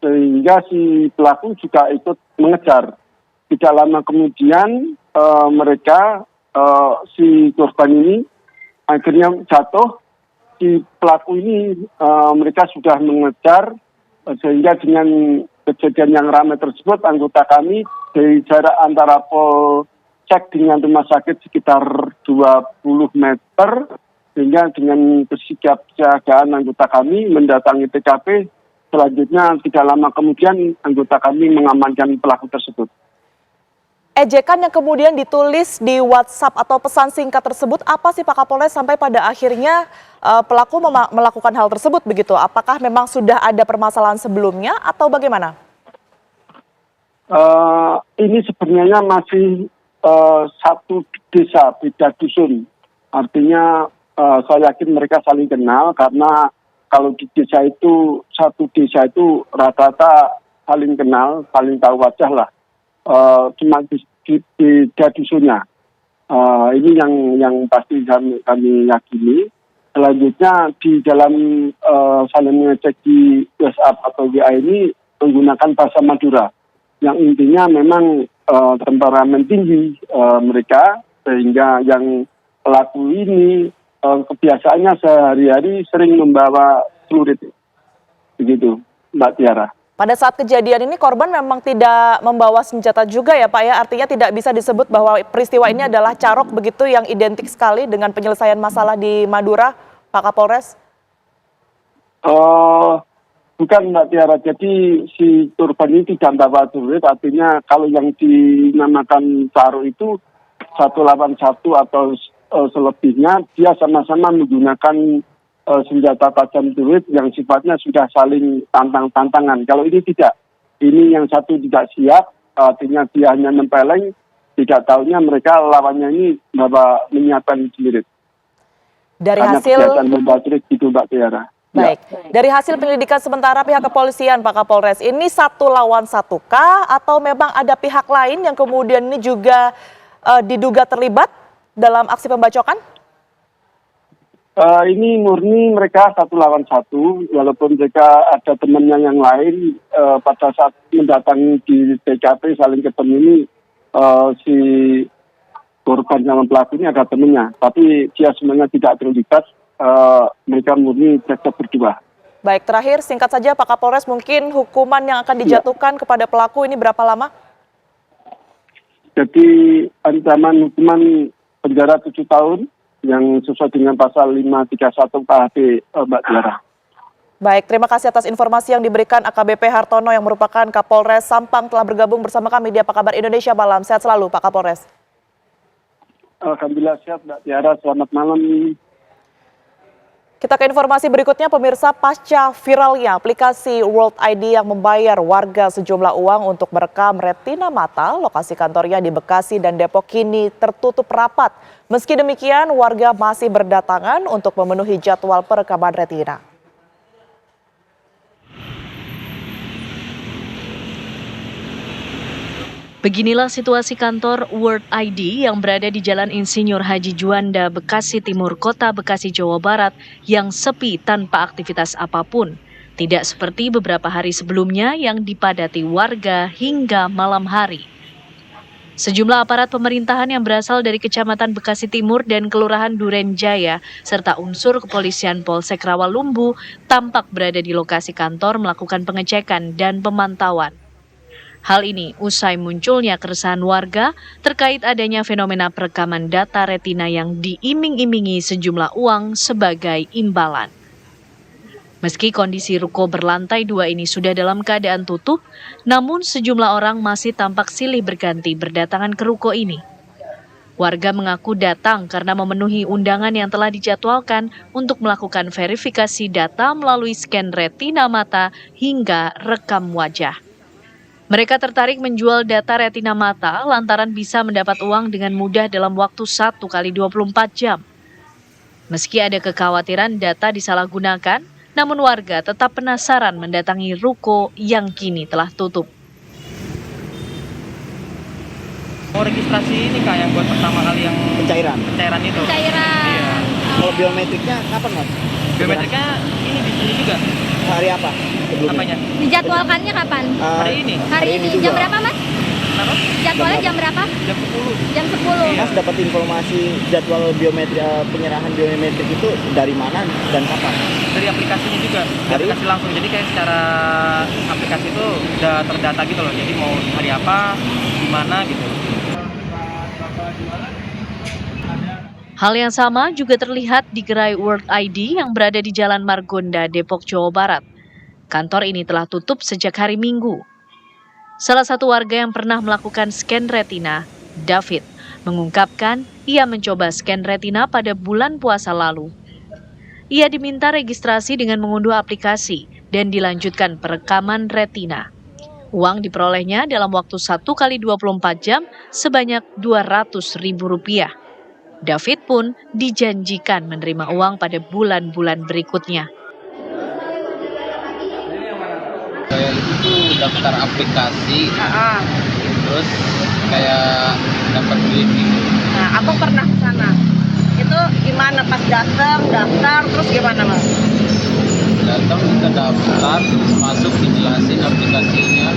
sehingga si pelaku juga ikut mengejar. Tidak lama kemudian mereka, si korban ini akhirnya jatuh. Si pelaku ini mereka sudah mengejar sehingga dengan kejadian yang ramai tersebut anggota kami dari jarak antara Polsek dengan rumah sakit sekitar 20 meter sehingga dengan kesiapsiagaan anggota kami mendatangi TKP. Selanjutnya tidak lama kemudian anggota kami mengamankan pelaku tersebut. Ejekan yang kemudian ditulis di WhatsApp atau pesan singkat tersebut apa sih Pak Kapolres sampai pada akhirnya pelaku melakukan hal tersebut begitu? Apakah memang sudah ada permasalahan sebelumnya atau bagaimana? Ini sebenarnya masih satu desa, beda dusun. Artinya saya yakin mereka saling kenal karena kalau di desa itu, satu desa itu rata-rata saling kenal, saling tahu wajah lah. Cuma di dusunnya. Ini yang pasti kami yakini. Selanjutnya di dalam saling mengecek di WhatsApp atau WA ini menggunakan bahasa Madura. Yang intinya memang temperamen tinggi mereka, sehingga yang pelaku ini kebiasaannya sehari-hari sering membawa celurit. Begitu, Mbak Tiara. Pada saat kejadian ini korban memang tidak membawa senjata juga ya Pak ya, artinya tidak bisa disebut bahwa peristiwa ini adalah carok begitu yang identik sekali dengan penyelesaian masalah di Madura, Pak Kapolres? Bukan Mbak Tiara, jadi si korban ini tidak membawa duit, artinya kalau yang dinamakan caro itu 181 atau selebihnya, dia sama-sama menggunakan senjata tajam duit yang sifatnya sudah saling tantang-tantangan. Kalau ini tidak, ini yang satu tidak siap, artinya dia hanya nempeleng, tidak tahunya mereka lawannya ini menyiapkan sendiri. Dari hanya hasil kegiatan membadrik gitu Mbak Tiara. Baik, dari hasil penyelidikan sementara pihak kepolisian Pak Kapolres, ini 1 lawan 1 kah atau memang ada pihak lain yang kemudian ini juga diduga terlibat dalam aksi pembacokan? Ini murni mereka 1 lawan 1, walaupun mereka ada temannya yang lain. Pada saat mendatangi di TKP saling ketemu ini, si korban sama pelaku ini ada temannya, tapi dia sebenarnya tidak terlibat. Mereka murni cekcok berdua. Baik, terakhir singkat saja Pak Kapolres, mungkin hukuman yang akan dijatuhkan kepada pelaku ini berapa lama? Jadi ancaman hukuman penjara 7 tahun yang sesuai dengan pasal 531 KHP Mbak Tiara. Baik, terima kasih atas informasi yang diberikan AKBP Hartono yang merupakan Kapolres Sampang telah bergabung bersama kami di Apa Kabar Indonesia Malam. Sehat selalu Pak Kapolres. Alhamdulillah sehat Mbak Tiara, selamat malam. Kita ke informasi berikutnya, pemirsa. Pasca viralnya aplikasi World ID yang membayar warga sejumlah uang untuk merekam retina mata, lokasi kantornya di Bekasi dan Depok kini tertutup rapat. Meski demikian, warga masih berdatangan untuk memenuhi jadwal perekaman retina. Beginilah situasi kantor World ID yang berada di Jalan Insinyur Haji Juanda, Bekasi Timur, Kota Bekasi, Jawa Barat yang sepi tanpa aktivitas apapun. Tidak seperti beberapa hari sebelumnya yang dipadati warga hingga malam hari. Sejumlah aparat pemerintahan yang berasal dari Kecamatan Bekasi Timur dan Kelurahan Duren Jaya serta unsur kepolisian Polsek Rawalumbu tampak berada di lokasi kantor melakukan pengecekan dan pemantauan. Hal ini usai munculnya keresahan warga terkait adanya fenomena perekaman data retina yang diiming-imingi sejumlah uang sebagai imbalan. Meski kondisi ruko berlantai 2 ini sudah dalam keadaan tutup, namun sejumlah orang masih tampak silih berganti berdatangan ke ruko ini. Warga mengaku datang karena memenuhi undangan yang telah dijadwalkan untuk melakukan verifikasi data melalui scan retina mata hingga rekam wajah. Mereka tertarik menjual data retina mata lantaran bisa mendapat uang dengan mudah dalam waktu 1 kali 24 jam. Meski ada kekhawatiran data disalahgunakan, namun warga tetap penasaran mendatangi ruko yang kini telah tutup. Mau registrasi ini Kak yang buat pertama kali yang pencairan itu. Pencairan. Iya. Kalau biometriknya kapan Mas? Biometriknya ini di sini juga. Hari apa? Apanya? Dijadwalkannya kapan? Hari ini. Hari ini. Jam berapa Mas? Kenapa? Jadwalnya jam berapa? Jam 10. Jam 10. Mas dapat informasi jadwal penyerahan biometrik itu dari mana dan kapan? Dari aplikasinya juga. Dari aplikasi langsung. Jadi kayak secara aplikasi itu udah terdata gitu loh. Jadi mau hari apa, di mana gitu. Hal yang sama juga terlihat di gerai World ID yang berada di Jalan Margonda, Depok, Jawa Barat. Kantor ini telah tutup sejak hari Minggu. Salah satu warga yang pernah melakukan scan retina, David, mengungkapkan ia mencoba scan retina pada bulan puasa lalu. Ia diminta registrasi dengan mengunduh aplikasi dan dilanjutkan perekaman retina. Uang diperolehnya dalam waktu 1 kali 24 jam sebanyak Rp200.000. David pun dijanjikan menerima uang pada bulan-bulan berikutnya. Kayak itu tuh daftar aplikasi, terus kayak dapat duit gitu. Nah, aku pernah ke sana. Itu gimana pas daftar terus gimana Mas? Datang kita daftar, terus masuk dijelasin aplikasinya,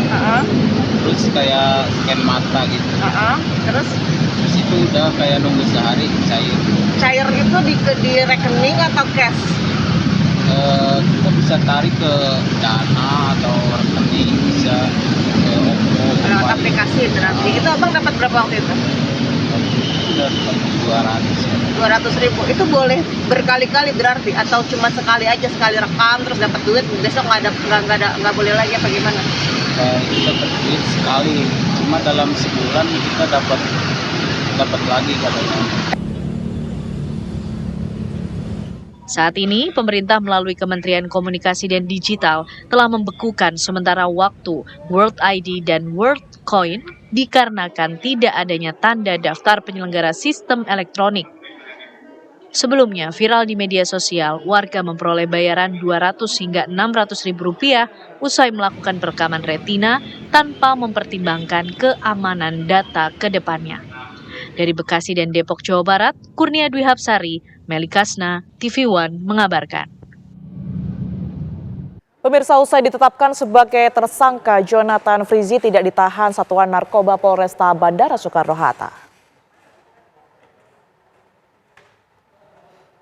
terus kayak scan mata gitu. Terus itu udah kayak nunggu sehari cair. Cair itu di rekening atau cash? Kita bisa tarik ke Dana atau rekening, bisa ke OVO. Lewat aplikasi berarti. Itu abang dapat berapa waktu itu? sudah 200. 200.000 itu boleh berkali-kali berarti atau cuma sekali aja, sekali rekam terus dapat duit besok nggak boleh lagi apa gimana? Kita dapat duit sekali, cuma dalam sebulan kita dapat lagi katanya. Saat ini, pemerintah melalui Kementerian Komunikasi dan Digital telah membekukan sementara waktu World ID dan World Coin dikarenakan tidak adanya tanda daftar penyelenggara sistem elektronik. Sebelumnya, viral di media sosial, warga memperoleh bayaran 200 hingga 600 ribu rupiah usai melakukan perekaman retina tanpa mempertimbangkan keamanan data ke depannya. Dari Bekasi dan Depok, Jawa Barat, Kurnia Dwi Hapsari, Meli Kasna, TV One mengabarkan. Pemirsa, usai ditetapkan sebagai tersangka, Jonathan Frizzy tidak ditahan Satuan Narkoba Polresta Bandara Soekarno-Hatta.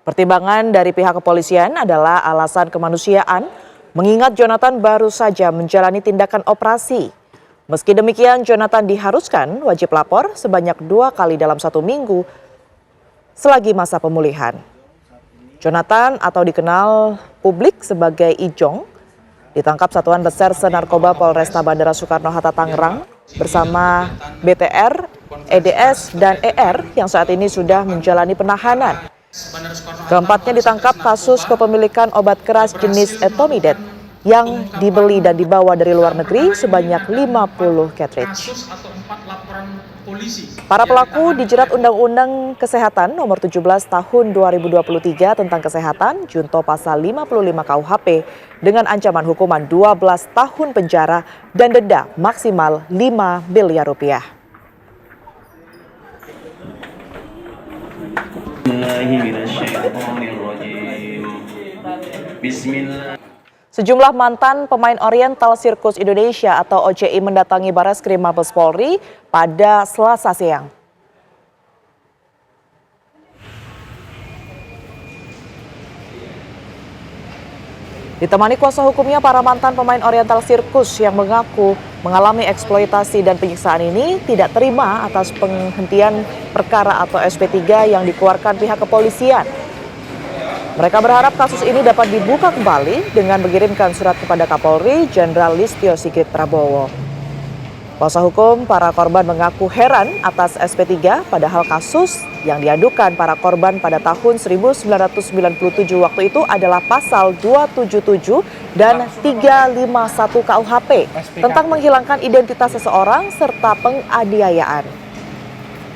Pertimbangan dari pihak kepolisian adalah alasan kemanusiaan, mengingat Jonathan baru saja menjalani tindakan operasi. Meski demikian, Jonathan diharuskan wajib lapor sebanyak 2 kali dalam 1 minggu selagi masa pemulihan. Jonathan atau dikenal publik sebagai Ijong ditangkap Satuan Reserse Narkoba Polresta Bandara Soekarno-Hatta Tangerang bersama BTR, EDS, dan ER yang saat ini sudah menjalani penahanan. Keempatnya ditangkap kasus kepemilikan obat keras jenis Etomidet yang dibeli dan dibawa dari luar negeri sebanyak 50 cartridge. Para pelaku dijerat Undang-Undang Kesehatan Nomor 17 Tahun 2023 tentang Kesehatan Junto Pasal 55 KUHP dengan ancaman hukuman 12 tahun penjara dan denda maksimal 5 miliar rupiah. Bismillah. Sejumlah mantan pemain Oriental Circus Indonesia atau OCI mendatangi Barreskrim Mabes Polri pada Selasa siang. Ditemani kuasa hukumnya, para mantan pemain Oriental Circus yang mengaku mengalami eksploitasi dan penyiksaan ini tidak terima atas penghentian perkara atau SP3 yang dikeluarkan pihak kepolisian. Mereka berharap kasus ini dapat dibuka kembali dengan mengirimkan surat kepada Kapolri Jenderal Listio Sigit Prabowo. Kuasa hukum para korban mengaku heran atas SP3 padahal kasus yang diadukan para korban pada tahun 1997 waktu itu adalah pasal 277 dan 351 KUHP tentang menghilangkan identitas seseorang serta penganiayaan.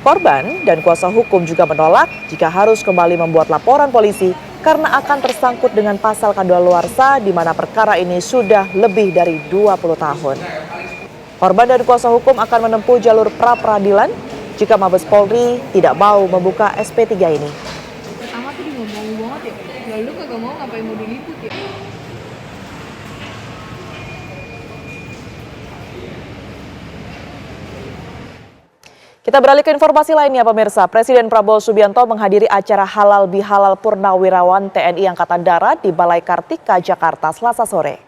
Korban dan kuasa hukum juga menolak jika harus kembali membuat laporan polisi karena akan tersangkut dengan pasal kadaluarsa di mana perkara ini sudah lebih dari 20 tahun. Korban dan kuasa hukum akan menempuh jalur pra-peradilan jika Mabes Polri tidak mau membuka SP3 ini. Pertama tuh ngomong banget ya, lalu kagak mau ngapain mau diliput ya. Kita beralih ke informasi lainnya, pemirsa. Presiden Prabowo Subianto menghadiri acara Halal Bihalal Purnawirawan TNI Angkatan Darat di Balai Kartika, Jakarta, Selasa sore.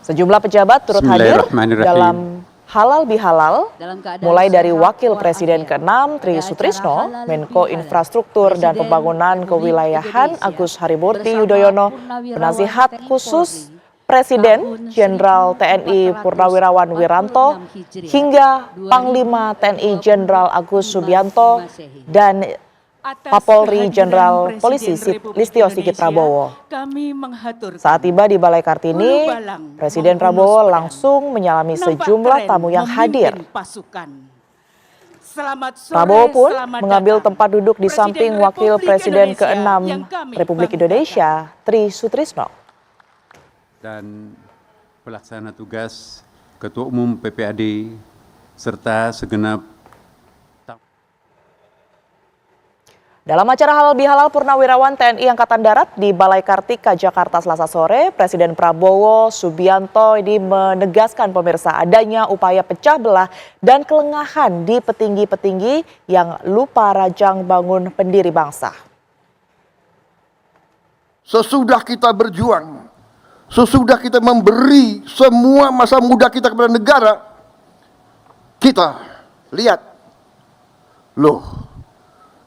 Sejumlah pejabat turut hadir dalam Halal Bihalal, mulai dari Wakil Presiden ke-6 Tri Sutrisno, Menko Infrastruktur dan Pembangunan Kewilayahan Agus Harimurti Yudhoyono, Penasihat Khusus Presiden Jenderal TNI Purnawirawan Wiranto, hingga Panglima TNI Jenderal Agus Subianto dan Kapolri Jenderal Polisi Listio Sigit Prabowo. Saat tiba di Balai Kartini, Presiden Prabowo langsung menyalami sejumlah tamu yang hadir. Prabowo pun mengambil tempat duduk di samping Wakil Presiden ke-6 Republik Indonesia, Tri Sutrisno. Dan pelaksana tugas Ketua Umum PPAD serta segenap. Dalam acara Halal Bihalal Purnawirawan TNI Angkatan Darat di Balai Kartika, Jakarta, Selasa sore, Presiden Prabowo Subianto ini menegaskan, pemirsa, adanya upaya pecah belah dan kelengahan di petinggi-petinggi yang lupa rajang bangun pendiri bangsa. Sesudah kita berjuang, sesudah kita memberi semua masa muda kita kepada negara, kita lihat, loh,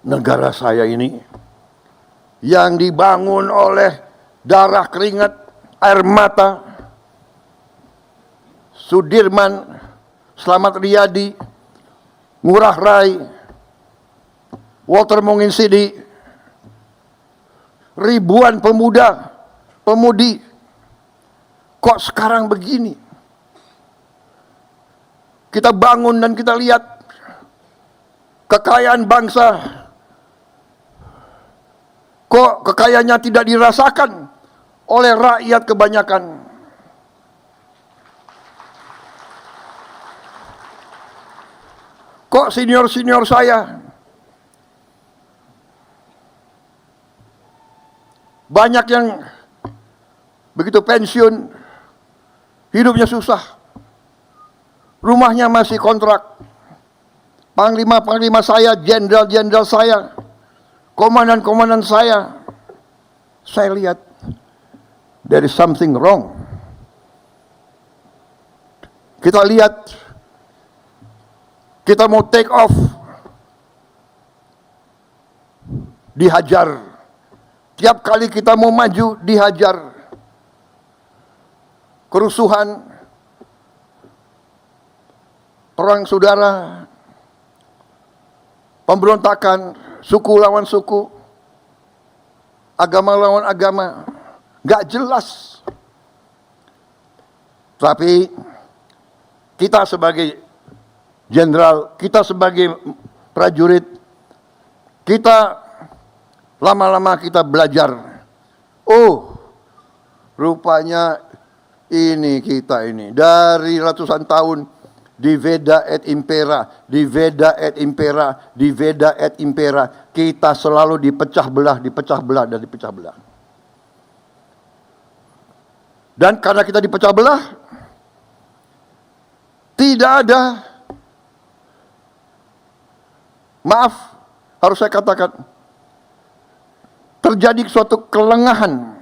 negara saya ini yang dibangun oleh darah, keringat, air mata, Sudirman, Slamet Riyadi, Ngurah Rai, Walter Monginsidi, ribuan pemuda, pemudi, kok sekarang begini? Kita bangun dan kita lihat kekayaan bangsa, kok kekayaannya tidak dirasakan oleh rakyat kebanyakan. Kok senior-senior saya banyak yang begitu pensiun, hidupnya susah, rumahnya masih kontrak. Panglima-panglima saya, jenderal-jenderal saya, komandan-komandan saya lihat there is something wrong. Kita lihat, kita mau take off, dihajar. Tiap kali kita mau maju, dihajar. Kerusuhan, perang saudara, pemberontakan, suku lawan suku, agama lawan agama, nggak jelas. Tapi kita sebagai jenderal, kita sebagai prajurit, kita lama-lama kita belajar. Oh, rupanya ini kita ini dari ratusan tahun di Veda et Impera, di Veda et Impera, di Veda et Impera, kita selalu dipecah belah, dipecah belah, dan dipecah belah. Dan karena kita dipecah belah, tidak ada, maaf, harus saya katakan, terjadi suatu kelengahan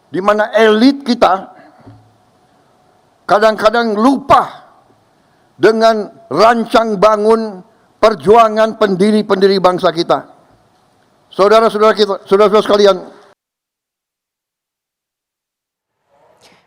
di mana elit kita kadang-kadang lupa dengan rancang bangun perjuangan pendiri-pendiri bangsa kita. Saudara-saudara kita, saudara-saudara sekalian.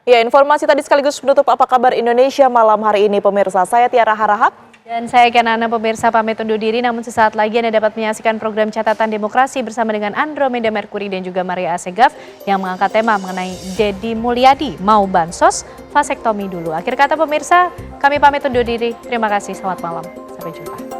Ya, informasi tadi sekaligus menutup Apa Kabar Indonesia malam hari ini, pemirsa. Saya Tiara Harahap. Dan saya Kenana, pemirsa, pamit undur diri. Namun sesaat lagi Anda dapat menyaksikan program Catatan Demokrasi bersama dengan Andromeda Merkuri dan juga Maria Asegaf yang mengangkat tema mengenai Deddy Mulyadi mau bansos, vasektomi dulu. Akhir kata pemirsa, kami pamit undur diri. Terima kasih, selamat malam. Sampai jumpa.